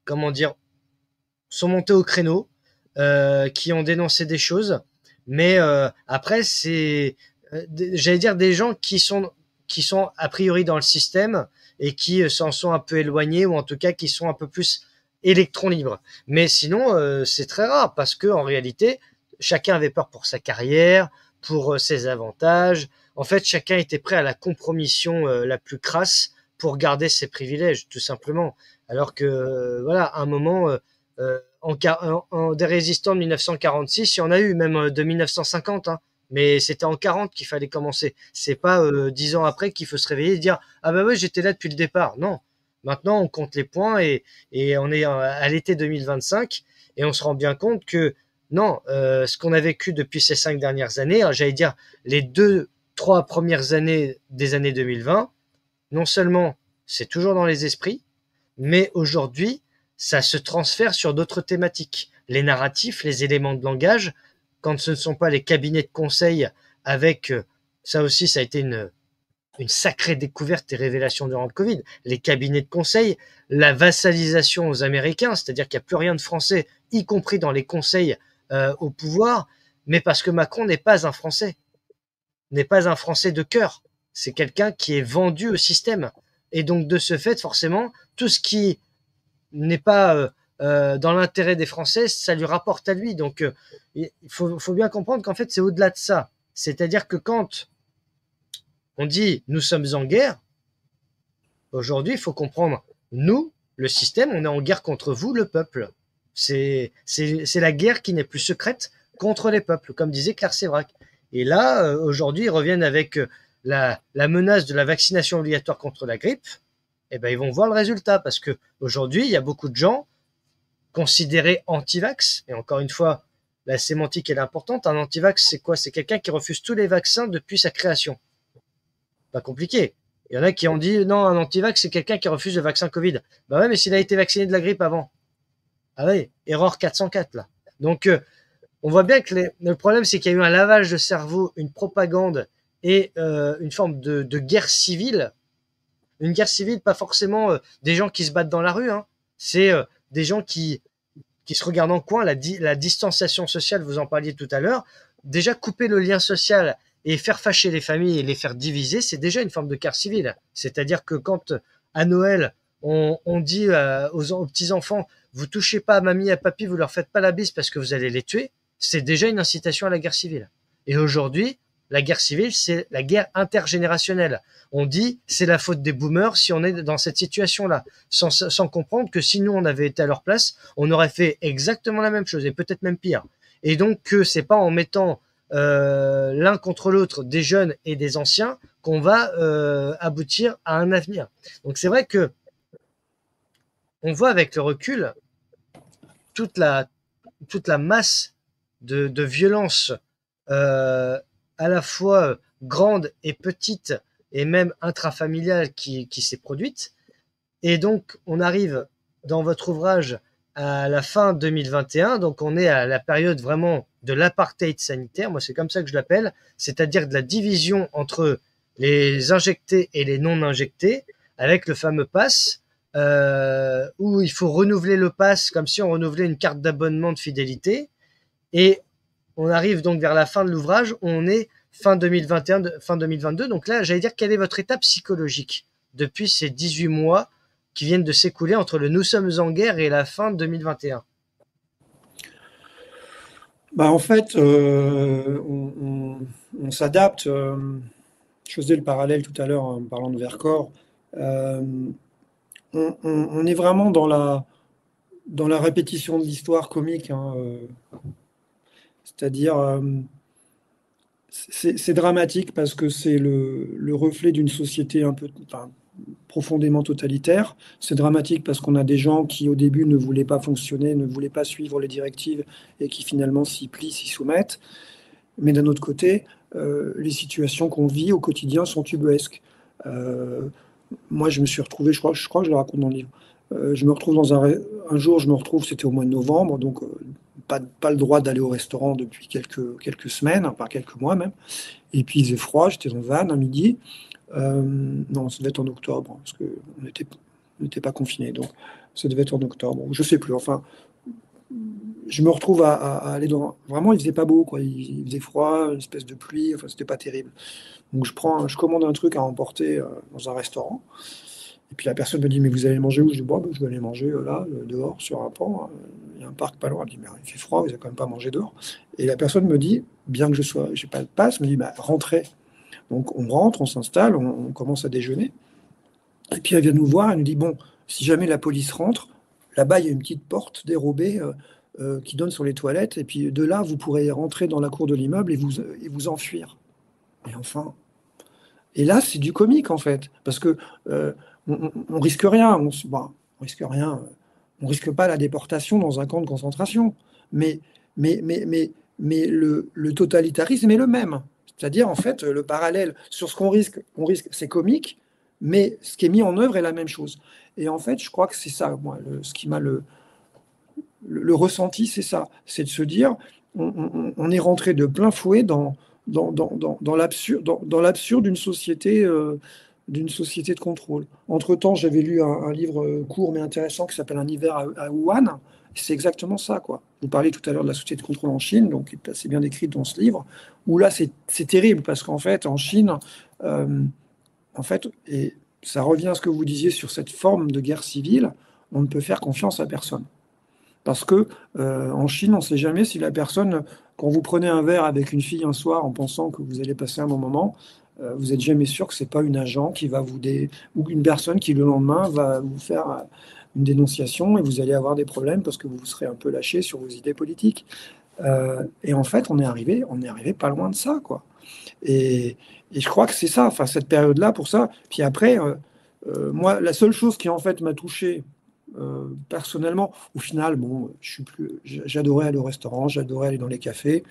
comment dire, sont montés au créneau, qui ont dénoncé des choses. Mais après, c'est, j'allais dire, des gens qui sont a priori dans le système et qui s'en sont un peu éloignés, ou en tout cas qui sont un peu plus électrons libres. Mais sinon, c'est très rare parce que en réalité, chacun avait peur pour sa carrière, pour ses avantages. En fait, chacun était prêt à la compromission la plus crasse pour garder ses privilèges, tout simplement. Alors que, voilà, à un moment, des résistants de 1946, il y en a eu, même de 1950, hein. Mais c'était en 40 qu'il fallait commencer. C'est pas 10 ans après qu'il faut se réveiller et dire ah bah ouais j'étais là depuis le départ. Non. Maintenant on compte les points et on est à l'été 2025 et on se rend bien compte que non, ce qu'on a vécu depuis ces 5 dernières années, hein, j'allais dire les 2-3 premières années des années 2020, non seulement c'est toujours dans les esprits, mais aujourd'hui ça se transfère sur d'autres thématiques. Les narratifs, les éléments de langage, quand ce ne sont pas les cabinets de conseil avec, ça aussi ça a été une sacrée découverte et révélation durant le Covid, les cabinets de conseil, la vassalisation aux Américains, c'est-à-dire qu'il n'y a plus rien de français, y compris dans les conseils au pouvoir, mais parce que Macron n'est pas un Français, n'est pas un Français de cœur, c'est quelqu'un qui est vendu au système. Et donc de ce fait, forcément, tout ce qui n'est pas dans l'intérêt des Français, ça lui rapporte à lui. Donc il faut bien comprendre qu'en fait, c'est au-delà de ça. C'est-à-dire que quand on dit nous sommes en guerre, aujourd'hui, il faut comprendre, nous, le système, on est en guerre contre vous, le peuple. C'est la guerre qui n'est plus secrète contre les peuples, comme disait Claire Sévrac. Et là, aujourd'hui, ils reviennent avec la menace de la vaccination obligatoire contre la grippe. Eh ben, ils vont voir le résultat parce que aujourd'hui, il y a beaucoup de gens considérés anti-vax. Et encore une fois, la sémantique est importante. Un anti-vax, c'est quoi? C'est quelqu'un qui refuse tous les vaccins depuis sa création. Pas compliqué. Il y en a qui ont dit non, un anti-vax, c'est quelqu'un qui refuse le vaccin Covid. Bah ouais, mais s'il a été vacciné de la grippe avant. Ah ouais, erreur 404 là. Donc, on voit bien que le problème, c'est qu'il y a eu un lavage de cerveau, une propagande et une forme de guerre civile. Une guerre civile, pas forcément des gens qui se battent dans la rue, hein. C'est des gens qui se regardent en coin, la distanciation sociale, vous en parliez tout à l'heure. Déjà, couper le lien social et faire fâcher les familles et les faire diviser, c'est déjà une forme de guerre civile. C'est-à-dire que quand, à Noël, on dit aux petits-enfants, vous touchez pas à mamie et à papy, vous leur faites pas la bise parce que vous allez les tuer, c'est déjà une incitation à la guerre civile. Et aujourd'hui, la guerre civile, c'est la guerre intergénérationnelle. On dit, c'est la faute des boomers si on est dans cette situation-là, sans comprendre que si nous, on avait été à leur place, on aurait fait exactement la même chose, et peut-être même pire. Et donc, que c'est pas en mettant l'un contre l'autre des jeunes et des anciens qu'on va aboutir à un avenir. Donc, c'est vrai que on voit avec le recul toute la masse de violence à la fois grande et petite et même intrafamiliale qui s'est produite. Et donc, on arrive dans votre ouvrage à la fin 2021, donc on est à la période vraiment de l'apartheid sanitaire, moi c'est comme ça que je l'appelle, c'est-à-dire de la division entre les injectés et les non injectés, avec le fameux pass, où il faut renouveler le pass comme si on renouvelait une carte d'abonnement de fidélité, et on arrive donc vers la fin de l'ouvrage, on est fin 2021, fin 2022. Donc là, j'allais dire, quelle est votre étape psychologique depuis ces 18 mois qui viennent de s'écouler entre le Nous sommes en guerre et la fin 2021? Bah, en fait, on s'adapte. Je faisais le parallèle tout à l'heure en parlant de Vercors. Euh, on est vraiment dans la répétition de l'histoire comique, hein, c'est-à-dire, c'est dramatique parce que c'est le reflet d'une société un peu, enfin, profondément totalitaire. C'est dramatique parce qu'on a des gens qui, au début, ne voulaient pas fonctionner, ne voulaient pas suivre les directives et qui, finalement, s'y plient, s'y soumettent. Mais d'un autre côté, les situations qu'on vit au quotidien sont ubuesques. Euh, Moi, je me suis retrouvé, je crois que je le raconte dans le livre. Je me retrouve un jour, je me retrouve, c'était au mois de novembre, donc pas le droit d'aller au restaurant depuis quelques semaines, enfin quelques mois même. Et puis il faisait froid, j'étais dans le van à midi. Non, ça devait être en octobre, parce qu'on n'était pas confinés, donc ça devait être en octobre, je sais plus. Enfin, je me retrouve à aller dans. Vraiment, il faisait pas beau, quoi. Il faisait froid, une espèce de pluie, enfin, c'était pas terrible. Donc je commande un truc à emporter dans un restaurant. Et puis la personne me dit, mais vous allez manger où? Je dis, bon, ben, je vais aller manger là, dehors, sur un pont. Il y a un parc pas loin. Elle me dit, mais il fait froid, vous n'allez quand même pas manger dehors. Et la personne me dit, bien que j'ai pas de passe, me dit, bah, rentrez. Donc on rentre, on s'installe, on commence à déjeuner. Et puis elle vient nous voir, elle nous dit, bon, si jamais la police rentre, là-bas, il y a une petite porte dérobée qui donne sur les toilettes. Et puis de là, vous pourrez rentrer dans la cour de l'immeuble et vous enfuir. Et enfin, et là, c'est du comique, en fait, parce que on risque rien, bon, on risque rien, on risque pas la déportation dans un camp de concentration, mais, mais le totalitarisme est le même. C'est-à-dire, en fait, le parallèle sur ce qu'on risque, c'est comique, mais ce qui est mis en œuvre est la même chose. Et en fait, je crois que c'est ça, moi, ce qui m'a le ressenti, c'est ça, c'est de se dire, on est rentré de plein fouet dans l'absurde d'une société de contrôle. Entre-temps, j'avais lu un livre court mais intéressant qui s'appelle Un hiver à Wuhan. C'est exactement ça, quoi. Vous parliez tout à l'heure de la société de contrôle en Chine, donc qui est assez bien décrite dans ce livre, où là, c'est terrible, parce qu'en fait, en Chine, euh, en fait, et ça revient à ce que vous disiez sur cette forme de guerre civile, on ne peut faire confiance à personne. Parce que en Chine, on ne sait jamais si la personne, quand vous prenez un verre avec une fille un soir en pensant que vous allez passer un bon moment, vous n'êtes jamais sûr que c'est pas une agent qui va ou une personne qui le lendemain va vous faire une dénonciation et vous allez avoir des problèmes parce que vous vous serez un peu lâché sur vos idées politiques. Et en fait, on est arrivé pas loin de ça, quoi. Et je crois que c'est ça, enfin cette période-là pour ça. Puis après, moi, la seule chose qui en fait m'a touché personnellement, au final, bon, j'adorais aller au restaurant, j'adorais aller dans les cafés.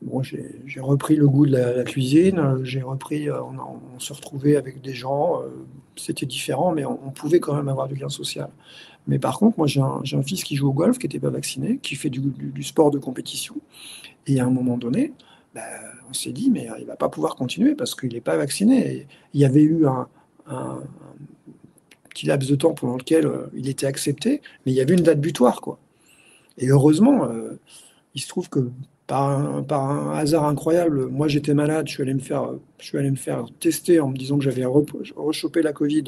Bon, j'ai repris le goût de la cuisine, j'ai repris, on se retrouvait avec des gens, c'était différent, mais on pouvait quand même avoir du lien social. Mais par contre, moi, j'ai un fils qui joue au golf, qui n'était pas vacciné, qui fait du sport de compétition. Et à un moment donné, ben, on s'est dit, mais il ne va pas pouvoir continuer parce qu'il n'est pas vacciné. Et il y avait eu un petit laps de temps pendant lequel il était accepté, mais il y avait une date butoir, quoi. Et heureusement, il se trouve que par un hasard incroyable, moi j'étais malade, je suis allé me faire tester en me disant que j'avais rechopé la Covid.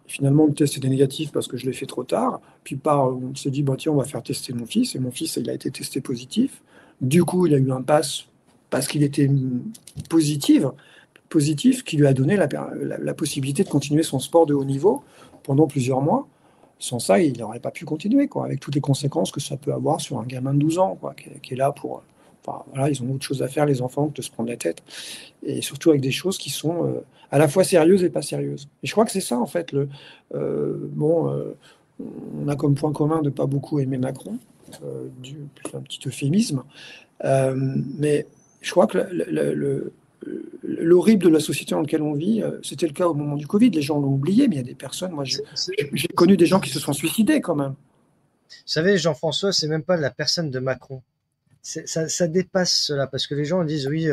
Finalement, le test était négatif parce que je l'ai fait trop tard. Puis on s'est dit, bah, tiens, on va faire tester mon fils. Et mon fils, il a été testé positif. Du coup, il a eu un pass parce qu'il était positif qui lui a donné la possibilité de continuer son sport de haut niveau pendant plusieurs mois. Sans ça, il n'aurait pas pu continuer, quoi, avec toutes les conséquences que ça peut avoir sur un gamin de 12 ans, quoi, qui est là pour. Enfin, voilà, ils ont autre chose à faire, les enfants, que de se prendre la tête. Et surtout avec des choses qui sont à la fois sérieuses et pas sérieuses. Et je crois que c'est ça, en fait. On a comme point commun de pas beaucoup aimer Macron, un petit euphémisme. Mais je crois que l'horrible de la société dans laquelle on vit, c'était le cas au moment du Covid. Les gens l'ont oublié, mais il y a des personnes. Moi, j'ai connu des gens qui se sont suicidés quand même. Vous savez, Jean-François, c'est même pas la personne de Macron. Ça dépasse cela, parce que les gens disent oui,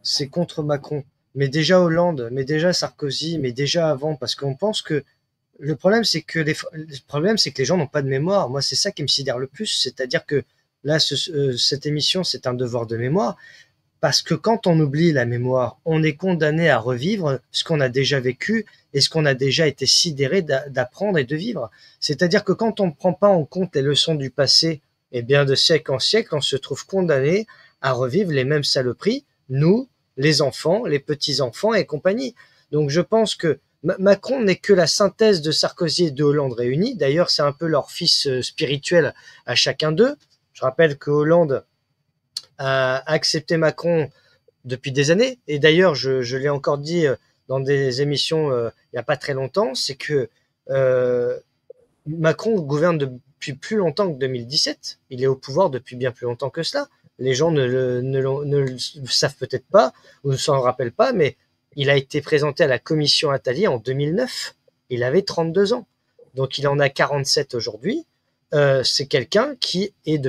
c'est contre Macron. Mais déjà Hollande, mais déjà Sarkozy, mais déjà avant, parce qu'on pense que le problème, c'est que les gens n'ont pas de mémoire. Moi, c'est ça qui me sidère le plus, c'est-à-dire que là, cette émission, c'est un devoir de mémoire, parce que quand on oublie la mémoire, on est condamné à revivre ce qu'on a déjà vécu et ce qu'on a déjà été sidéré d'apprendre et de vivre. C'est-à-dire que quand on ne prend pas en compte les leçons du passé, eh bien, de siècle en siècle, on se trouve condamné à revivre les mêmes saloperies, nous, les enfants, les petits-enfants et compagnie. Donc je pense que Macron n'est que la synthèse de Sarkozy et de Hollande réunis. D'ailleurs, c'est un peu leur fils spirituel à chacun d'eux. Je rappelle que Hollande a accepté Macron depuis des années. Et d'ailleurs, je l'ai encore dit dans des émissions il n'y a pas très longtemps, c'est que Macron gouverne depuis plus longtemps que 2017. Il est au pouvoir depuis bien plus longtemps que cela. Les gens ne le savent peut-être pas ou ne s'en rappellent pas, mais il a été présenté à la commission Attali en 2009. Il avait 32 ans. Donc il en a 47 aujourd'hui. C'est quelqu'un qui est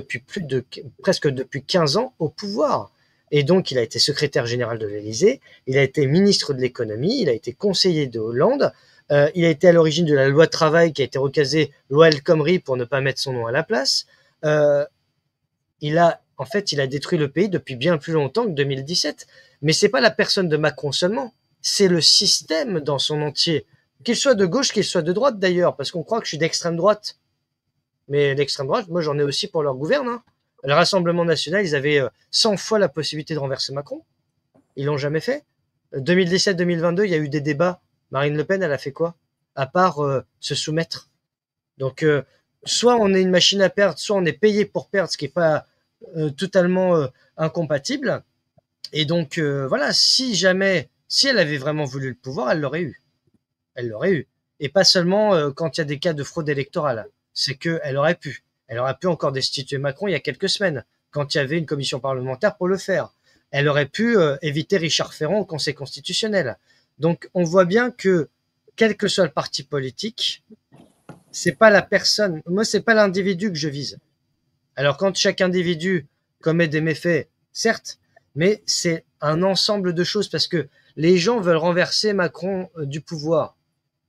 presque depuis 15 ans au pouvoir. Et donc, il a été secrétaire général de l'Élysée, il a été ministre de l'économie, il a été conseiller de Hollande, il a été à l'origine de la loi travail qui a été recasée loi El Khomri pour ne pas mettre son nom à la place. Il a détruit le pays depuis bien plus longtemps que 2017. Mais c'est pas la personne de Macron seulement, c'est le système dans son entier. Qu'il soit de gauche, qu'il soit de droite d'ailleurs, parce qu'on croit que je suis d'extrême droite. Mais l'extrême droite, moi j'en ai aussi pour leur gouverne. Hein. Le Rassemblement national, ils avaient 100 fois la possibilité de renverser Macron. Ils l'ont jamais fait. 2017-2022, il y a eu des débats. Marine Le Pen, elle a fait quoi? À part se soumettre. Donc, soit on est une machine à perdre, soit on est payé pour perdre, ce qui n'est pas totalement incompatible. Et donc, voilà, si elle avait vraiment voulu le pouvoir, elle l'aurait eu. Elle l'aurait eu. Et pas seulement quand il y a des cas de fraude électorale. C'est qu'elle aurait pu. Elle aurait pu encore destituer Macron il y a quelques semaines, quand il y avait une commission parlementaire pour le faire. Elle aurait pu éviter Richard Ferrand au Conseil constitutionnel. Donc, on voit bien que, quel que soit le parti politique, c'est pas la personne, moi, c'est pas l'individu que je vise. Alors, quand chaque individu commet des méfaits, certes, mais c'est un ensemble de choses parce que les gens veulent renverser Macron du pouvoir.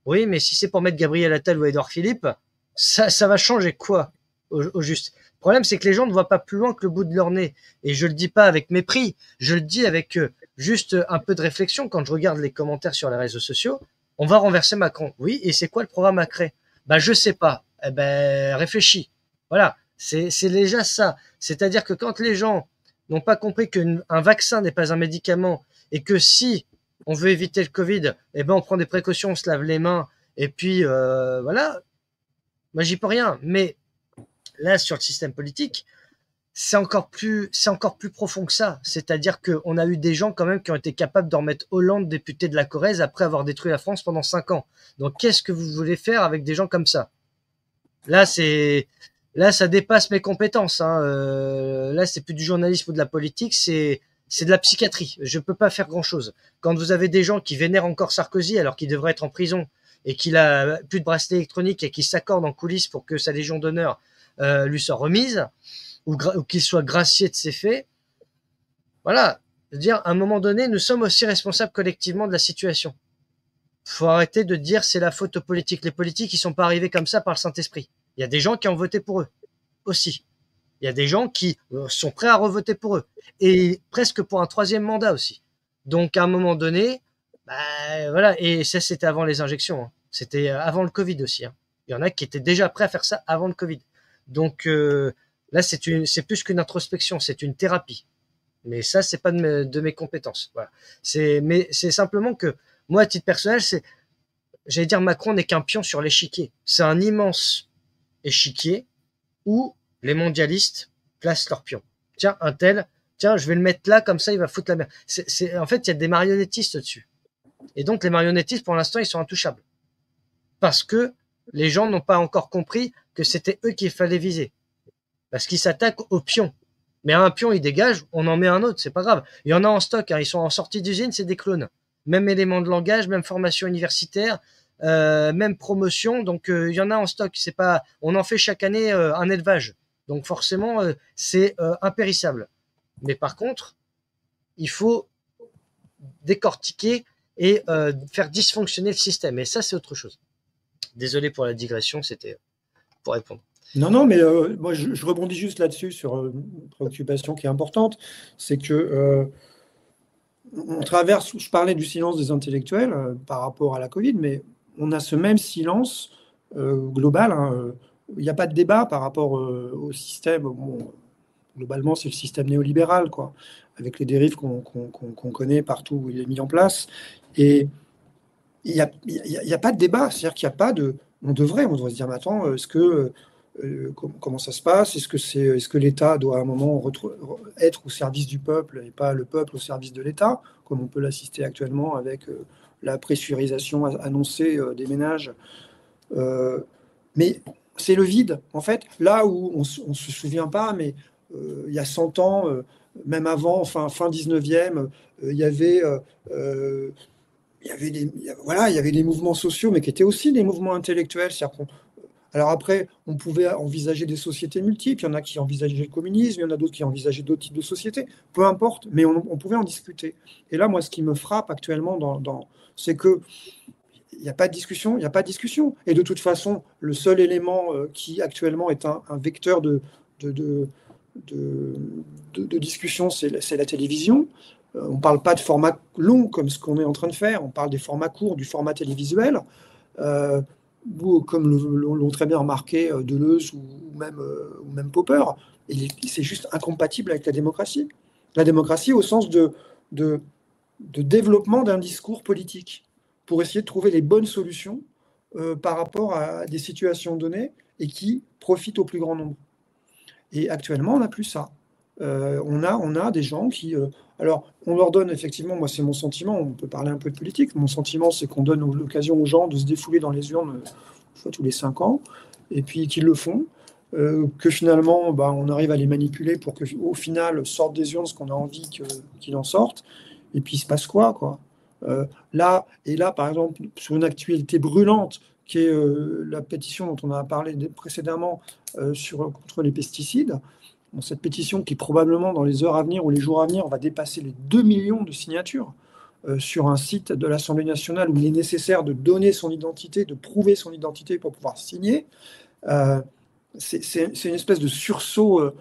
Oui, mais si c'est pour mettre Gabriel Attal ou Édouard Philippe, ça va changer quoi au juste? Le problème, c'est que les gens ne voient pas plus loin que le bout de leur nez. Et je le dis pas avec mépris, je le dis avec juste un peu de réflexion. Quand je regarde les commentaires sur les réseaux sociaux, on va renverser Macron. Oui, et c'est quoi le programme à créer? Ben, je sais pas. Eh ben, réfléchis. Voilà, c'est déjà ça. C'est-à-dire que quand les gens n'ont pas compris qu'un vaccin n'est pas un médicament et que si on veut éviter le Covid, eh ben, on prend des précautions, on se lave les mains et puis voilà. Moi, j'y peux rien. Mais là, sur le système politique, c'est encore plus profond que ça. C'est-à-dire qu'on a eu des gens quand même qui ont été capables d'en mettre Hollande député de la Corrèze après avoir détruit la France pendant 5 ans. Donc, qu'est-ce que vous voulez faire avec des gens comme ça? Là, ça dépasse mes compétences. Hein. Là, c'est plus du journalisme ou de la politique, c'est de la psychiatrie. Je peux pas faire grand-chose. Quand vous avez des gens qui vénèrent encore Sarkozy alors qu'il devrait être en prison et qu'il a plus de bracelet électronique et qui s'accordent en coulisses pour que sa Légion d'honneur lui soit remise ou qu'il soit gracié de ses faits. Voilà. Je veux dire, à un moment donné, nous sommes aussi responsables collectivement de la situation. Faut arrêter de dire c'est la faute aux politiques. Les politiques, ils sont pas arrivés comme ça par le Saint-Esprit. Il y a des gens qui ont voté pour eux aussi. Il y a des gens qui sont prêts à revoter pour eux et presque pour un 3e mandat aussi. Donc à un moment donné, voilà. Et ça, c'était avant les injections. Hein. C'était avant le Covid aussi. Hein. Il y en a qui étaient déjà prêts à faire ça avant le Covid. Donc là, c'est plus qu'une introspection, c'est une thérapie. Mais ça, c'est pas de mes compétences. Voilà. Mais c'est simplement que moi, à titre personnel, j'allais dire, Macron n'est qu'un pion sur l'échiquier. C'est un immense échiquier où les mondialistes placent leurs pions. Tiens, un tel, tiens, je vais le mettre là, comme ça, il va foutre la merde. En fait, il y a des marionnettistes dessus. Et donc, les marionnettistes, pour l'instant, ils sont intouchables. Parce que les gens n'ont pas encore compris que c'était eux qu'il fallait viser. Parce qu'ils s'attaquent aux pions. Mais un pion, il dégage, on en met un autre, c'est pas grave. Il y en a en stock, hein, ils sont en sortie d'usine, c'est des clones. Même élément de langage, même formation universitaire, même promotion, donc il y en a en stock. C'est pas, on en fait chaque année un élevage. Donc forcément, c'est impérissable. Mais par contre, il faut décortiquer et faire dysfonctionner le système. Et ça, c'est autre chose. Désolé pour la digression, c'était pour répondre. Non, non, mais moi je rebondis juste là-dessus sur une préoccupation qui est importante, c'est que on traverse, je parlais du silence des intellectuels par rapport à la Covid, mais on a ce même silence global, hein, il n'y a pas de débat par rapport au système. Bon, globalement, c'est le système néolibéral, quoi, avec les dérives qu'on connaît partout où il est mis en place. Et il y a pas de débat, c'est-à-dire qu'il n'y a pas de. On devrait se dire, mais attends, comment ça se passe? Est-ce que l'État doit à un moment être au service du peuple et pas le peuple au service de l'État, comme on peut l'assister actuellement avec la pressurisation annoncée des ménages? Euh, mais c'est le vide, en fait. Là où on se souvient pas, mais il y a 100 ans, même avant, enfin, fin 19e, il y avait voilà, il y avait des mouvements sociaux, mais qui étaient aussi des mouvements intellectuels. Alors après, on pouvait envisager des sociétés multiples. Il y en a qui envisageaient le communisme, il y en a d'autres qui envisageaient d'autres types de sociétés. Peu importe, mais on pouvait en discuter. Et là, moi, ce qui me frappe actuellement, c'est que il n'y a pas de discussion, il n'y a pas de discussion. Et de toute façon, le seul élément qui actuellement est un vecteur de, de, de, de discussion, c'est la télévision. On ne parle pas de format long comme ce qu'on est en train de faire, on parle des formats courts, du format télévisuel, euh, où, comme l'ont très bien remarqué Deleuze ou même Popper, c'est juste incompatible avec la démocratie. La démocratie au sens de, de développement d'un discours politique pour essayer de trouver les bonnes solutions par rapport à des situations données et qui profitent au plus grand nombre. Et actuellement, on n'a plus ça. On a des gens qui... alors, on leur donne effectivement, moi c'est mon sentiment, on peut parler un peu de politique, mon sentiment c'est qu'on donne l'occasion aux gens de se défouler dans les urnes une fois tous les 5 ans, et puis qu'ils le font, que finalement bah, on arrive à les manipuler pour qu'au final sortent des urnes ce qu'on a envie qu'il en sorte, et puis il se passe quoi. Là, par exemple, sur une actualité brûlante, qui est la pétition dont on a parlé précédemment contre les pesticides, bon, cette pétition qui probablement dans les heures à venir ou les jours à venir, on va dépasser les 2 millions de signatures sur un site de l'Assemblée nationale où il est nécessaire de donner son identité, de prouver son identité pour pouvoir signer. Euh, c'est une espèce de sursaut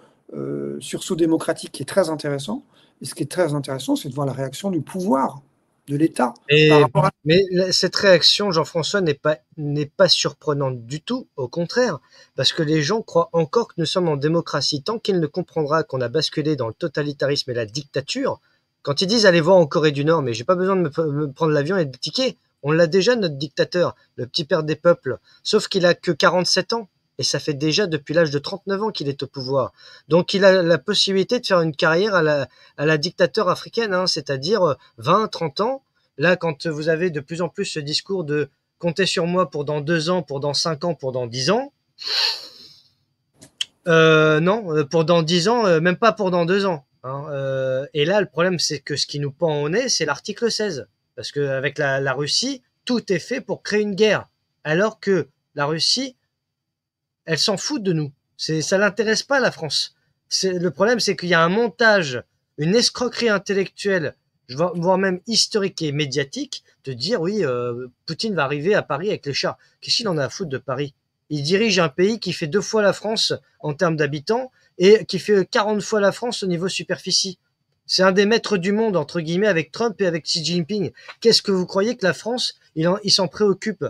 démocratique qui est très intéressant. Et ce qui est très intéressant, c'est de voir la réaction du pouvoir, de l'État, par Et, rapport à... mais cette réaction, Jean-François, n'est pas surprenante du tout, au contraire, parce que les gens croient encore que nous sommes en démocratie. Tant qu'il ne comprendra qu'on a basculé dans le totalitarisme et la dictature, quand ils disent allez voir en Corée du Nord, mais j'ai pas besoin de me prendre l'avion et de ticket. On l'a déjà, notre dictateur, le petit père des peuples, sauf qu'il a que 47 ans. Et ça fait déjà depuis l'âge de 39 ans qu'il est au pouvoir. Donc il a la possibilité de faire une carrière à la dictateur africaine, hein, c'est-à-dire 20, 30 ans. Là, quand vous avez de plus en plus ce discours de comptez sur moi pour dans 2 ans, pour dans 5 ans, pour dans 10 ans, non, pour dans 10 ans, même pas pour dans 2 ans. Hein. Et là, le problème, c'est que ce qui nous pend au nez, c'est l'article 16. Parce qu'avec la Russie, tout est fait pour créer une guerre. Alors que la Russie, elle s'en fout de nous. Ça l'intéresse pas, la France. Le problème, c'est qu'il y a un montage, une escroquerie intellectuelle, voire même historique et médiatique, de dire oui, Poutine va arriver à Paris avec les chars. Qu'est-ce qu'il en a à foutre de Paris? Il dirige un pays qui fait 2 fois la France en termes d'habitants et qui fait 40 fois la France au niveau superficie. C'est un des maîtres du monde, entre guillemets, avec Trump et avec Xi Jinping. Qu'est-ce que vous croyez que la France, il s'en préoccupe?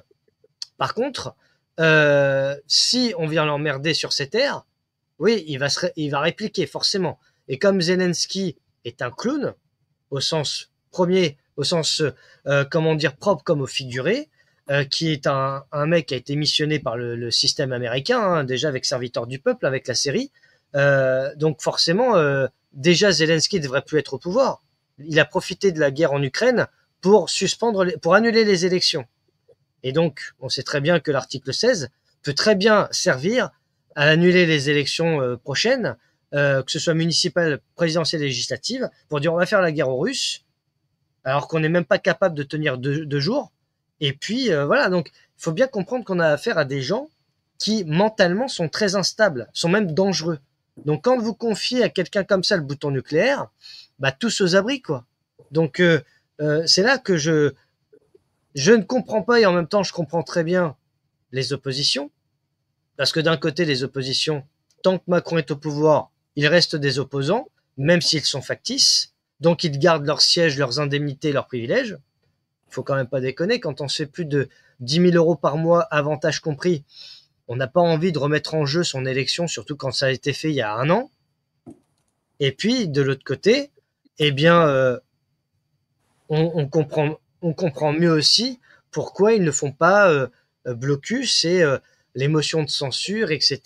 Par contre, si on vient l'emmerder sur ces terres, oui, il va répliquer forcément. Et comme Zelensky est un clown, au sens premier, au sens, comment dire, propre comme au figuré, qui est un mec qui a été missionné par le système américain, hein, déjà avec Serviteur du Peuple, avec la série. Donc forcément, déjà Zelensky ne devrait plus être au pouvoir. Il a profité de la guerre en Ukraine pour annuler les élections. Et donc, on sait très bien que l'article 16 peut très bien servir à annuler les élections prochaines, que ce soit municipales, présidentielles et législatives, pour dire on va faire la guerre aux Russes, alors qu'on n'est même pas capable de tenir 2 jours. Et puis, voilà, donc il faut bien comprendre qu'on a affaire à des gens qui, mentalement, sont très instables, sont même dangereux. Donc, quand vous confiez à quelqu'un comme ça le bouton nucléaire, bah, tous aux abris, quoi. Donc, c'est là que je ne comprends pas et en même temps je comprends très bien les oppositions. Parce que d'un côté, les oppositions, tant que Macron est au pouvoir, ils restent des opposants, même s'ils sont factices. Donc, ils gardent leurs sièges, leurs indemnités, leurs privilèges. Il faut quand même pas déconner. Quand on se fait plus de 10 000 euros par mois, avantages compris, on n'a pas envie de remettre en jeu son élection, surtout quand ça a été fait il y a 1 an. Et puis, de l'autre côté, eh bien, on comprend mieux aussi pourquoi ils ne font pas blocus et les motions de censure, etc.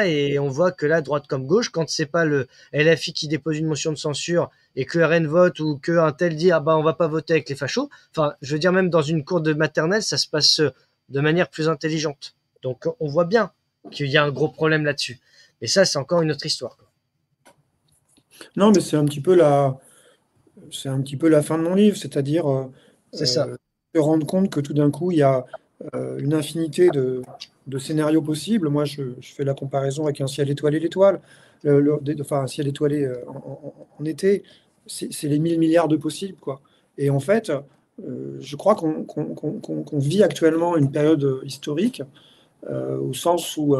Et on voit que là, droite comme gauche, quand c'est pas le LFI qui dépose une motion de censure et que le RN vote ou qu'un tel dit ah ben on va pas voter avec les fachos, enfin je veux dire même dans une cour de maternelle ça se passe de manière plus intelligente. Donc on voit bien qu'il y a un gros problème là-dessus. Mais ça c'est encore une autre histoire, quoi. Non, mais c'est un petit peu la fin de mon livre, c'est-à-dire C'est ça. se rendre compte que tout d'un coup, il y a une infinité de scénarios possibles. Moi, je fais la comparaison avec un ciel étoilé l'étoile, enfin un ciel étoilé en été, c'est les 1000 milliards de possibles, quoi. Et en fait, je crois qu'on vit actuellement une période historique, au sens où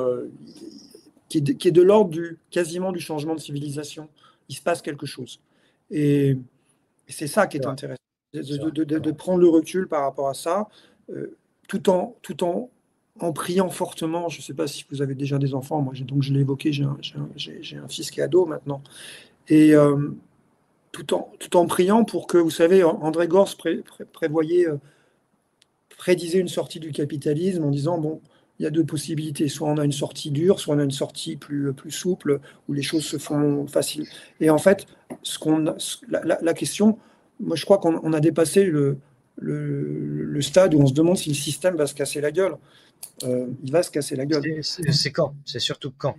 qui est de l'ordre quasiment du changement de civilisation. Il se passe quelque chose. Et c'est ça qui est intéressant, de prendre le recul par rapport à ça, tout en priant fortement. Je ne sais pas si vous avez déjà des enfants, moi, donc je l'ai évoqué, j'ai un fils qui est ado maintenant. Et tout en priant pour que, vous savez, André Gorz prédisait une sortie du capitalisme en disant, bon, il y a deux possibilités. Soit on a une sortie dure, soit on a une sortie plus souple, où les choses se font faciles. Et en fait, la question, moi je crois qu'on a dépassé le stade où on se demande si le système va se casser la gueule. Il va se casser la gueule. C'est quand, c'est surtout quand.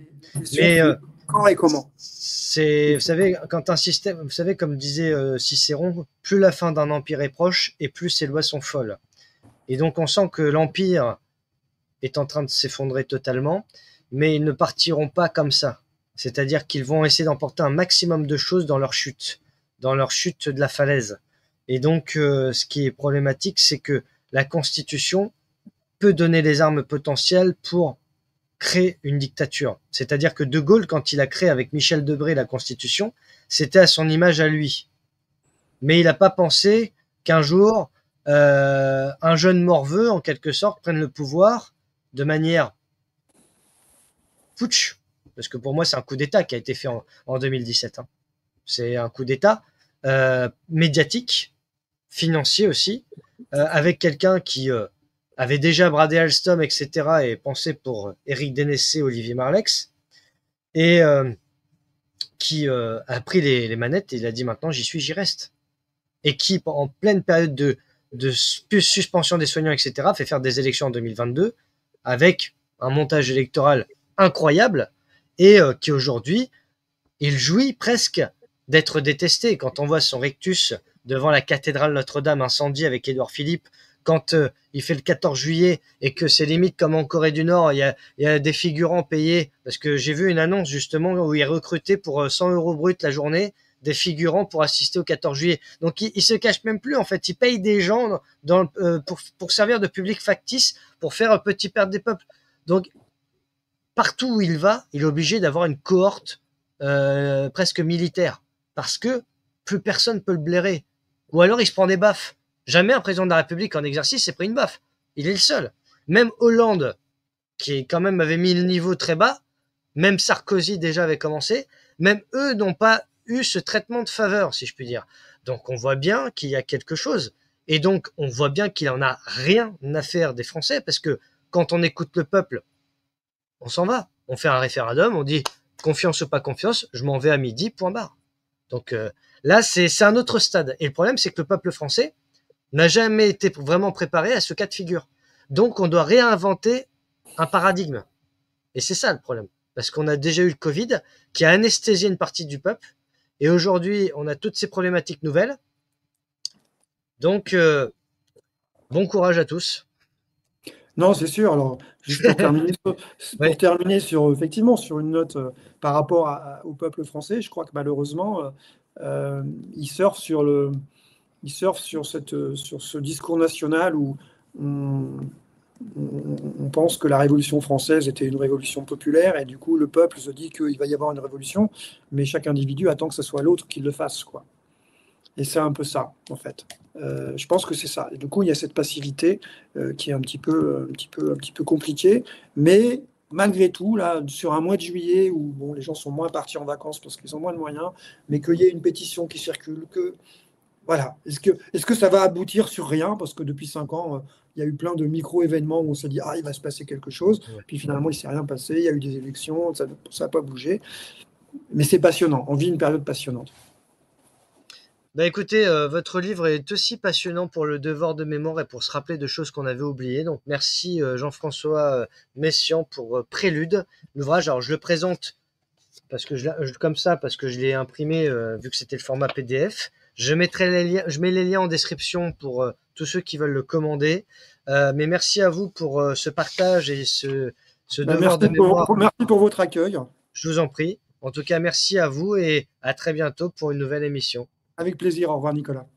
Mais quand et comment? Vous savez, quand un système, vous savez, comme disait Cicéron, plus la fin d'un empire est proche et plus ses lois sont folles. Et donc on sent que l'empire est en train de s'effondrer totalement, mais ils ne partiront pas comme ça. C'est-à-dire qu'ils vont essayer d'emporter un maximum de choses dans leur chute de la falaise. Et donc, ce qui est problématique, c'est que la Constitution peut donner les armes potentielles pour créer une dictature. C'est-à-dire que De Gaulle, quand il a créé avec Michel Debré la Constitution, c'était à son image à lui. Mais il n'a pas pensé qu'un jour, un jeune morveux, en quelque sorte, prenne le pouvoir de manière putsch, parce que pour moi, c'est un coup d'État qui a été fait en 2017. Hein. C'est un coup d'État médiatique, financier aussi, avec quelqu'un qui avait déjà bradé Alstom, etc., et pensé pour Éric Dénessé, Olivier Marleix, et qui a pris les manettes et il a dit maintenant j'y suis, j'y reste. Et qui, en pleine période de suspension des soignants, etc., fait faire des élections en 2022 avec un montage électoral incroyable et qui aujourd'hui, il jouit presque d'être détesté. Quand on voit son rictus devant la cathédrale Notre-Dame incendiée avec Édouard Philippe, quand il fait le 14 juillet et que c'est limite comme en Corée du Nord, il y a des figurants payés, parce que j'ai vu une annonce justement où il recrutait pour 100 € brut la journée des figurants pour assister au 14 juillet. Donc il se cache même plus, en fait, il paye des gens pour servir de public factice, pour faire un petit père des peuples. Donc partout où il va, il est obligé d'avoir une cohorte presque militaire, parce que plus personne peut le blairer. Ou alors il se prend des baffes. Jamais un président de la République en exercice s'est pris une baffe. Il est le seul. Même Hollande, qui quand même avait mis le niveau très bas, même Sarkozy déjà avait commencé, même eux n'ont pas eu ce traitement de faveur, si je puis dire. Donc on voit bien qu'il y a quelque chose. Et donc on voit bien qu'il en a rien à faire des Français, parce que quand on écoute le peuple, on s'en va. On fait un référendum, on dit confiance ou pas confiance, je m'en vais à midi, point barre. Donc là, c'est un autre stade. Et le problème, c'est que le peuple français n'a jamais été vraiment préparé à ce cas de figure. Donc, on doit réinventer un paradigme. Et c'est ça le problème. Parce qu'on a déjà eu le Covid qui a anesthésié une partie du peuple. Et aujourd'hui, on a toutes ces problématiques nouvelles. Donc, bon courage à tous. Non, c'est sûr. Alors, juste pour terminer sur, effectivement, sur une note par rapport au peuple français, je crois que malheureusement, il surfe sur ce discours national où on pense que la Révolution française était une révolution populaire et du coup le peuple se dit qu'il va y avoir une révolution, mais chaque individu attend que ce soit l'autre qui le fasse, quoi. Et c'est un peu ça, en fait. Je pense que c'est ça. Et du coup, il y a cette passivité qui est un petit peu compliquée, mais malgré tout, là, sur un mois de juillet où bon, les gens sont moins partis en vacances parce qu'ils ont moins de moyens, mais qu'il y ait une pétition qui circule, que voilà. Est-ce que ça va aboutir sur rien? Parce que depuis 5 ans, il y a eu plein de micro-événements où on s'est dit, ah, il va se passer quelque chose. Ouais. Puis finalement, il ne s'est rien passé. Il y a eu des élections, ça n'a pas bougé. Mais c'est passionnant. On vit une période passionnante. Bah écoutez, votre livre est aussi passionnant pour le devoir de mémoire et pour se rappeler de choses qu'on avait oubliées. Donc merci Jean-François Messiaen pour Prélude, l'ouvrage. Alors je le présente parce que comme ça parce que je l'ai imprimé vu que c'était le format PDF. Je mets les liens en description pour tous ceux qui veulent le commander. Mais merci à vous pour ce partage et ce devoir de mémoire. Merci pour votre accueil. Je vous en prie. En tout cas, merci à vous et à très bientôt pour une nouvelle émission. Avec plaisir. Au revoir, Nicolas.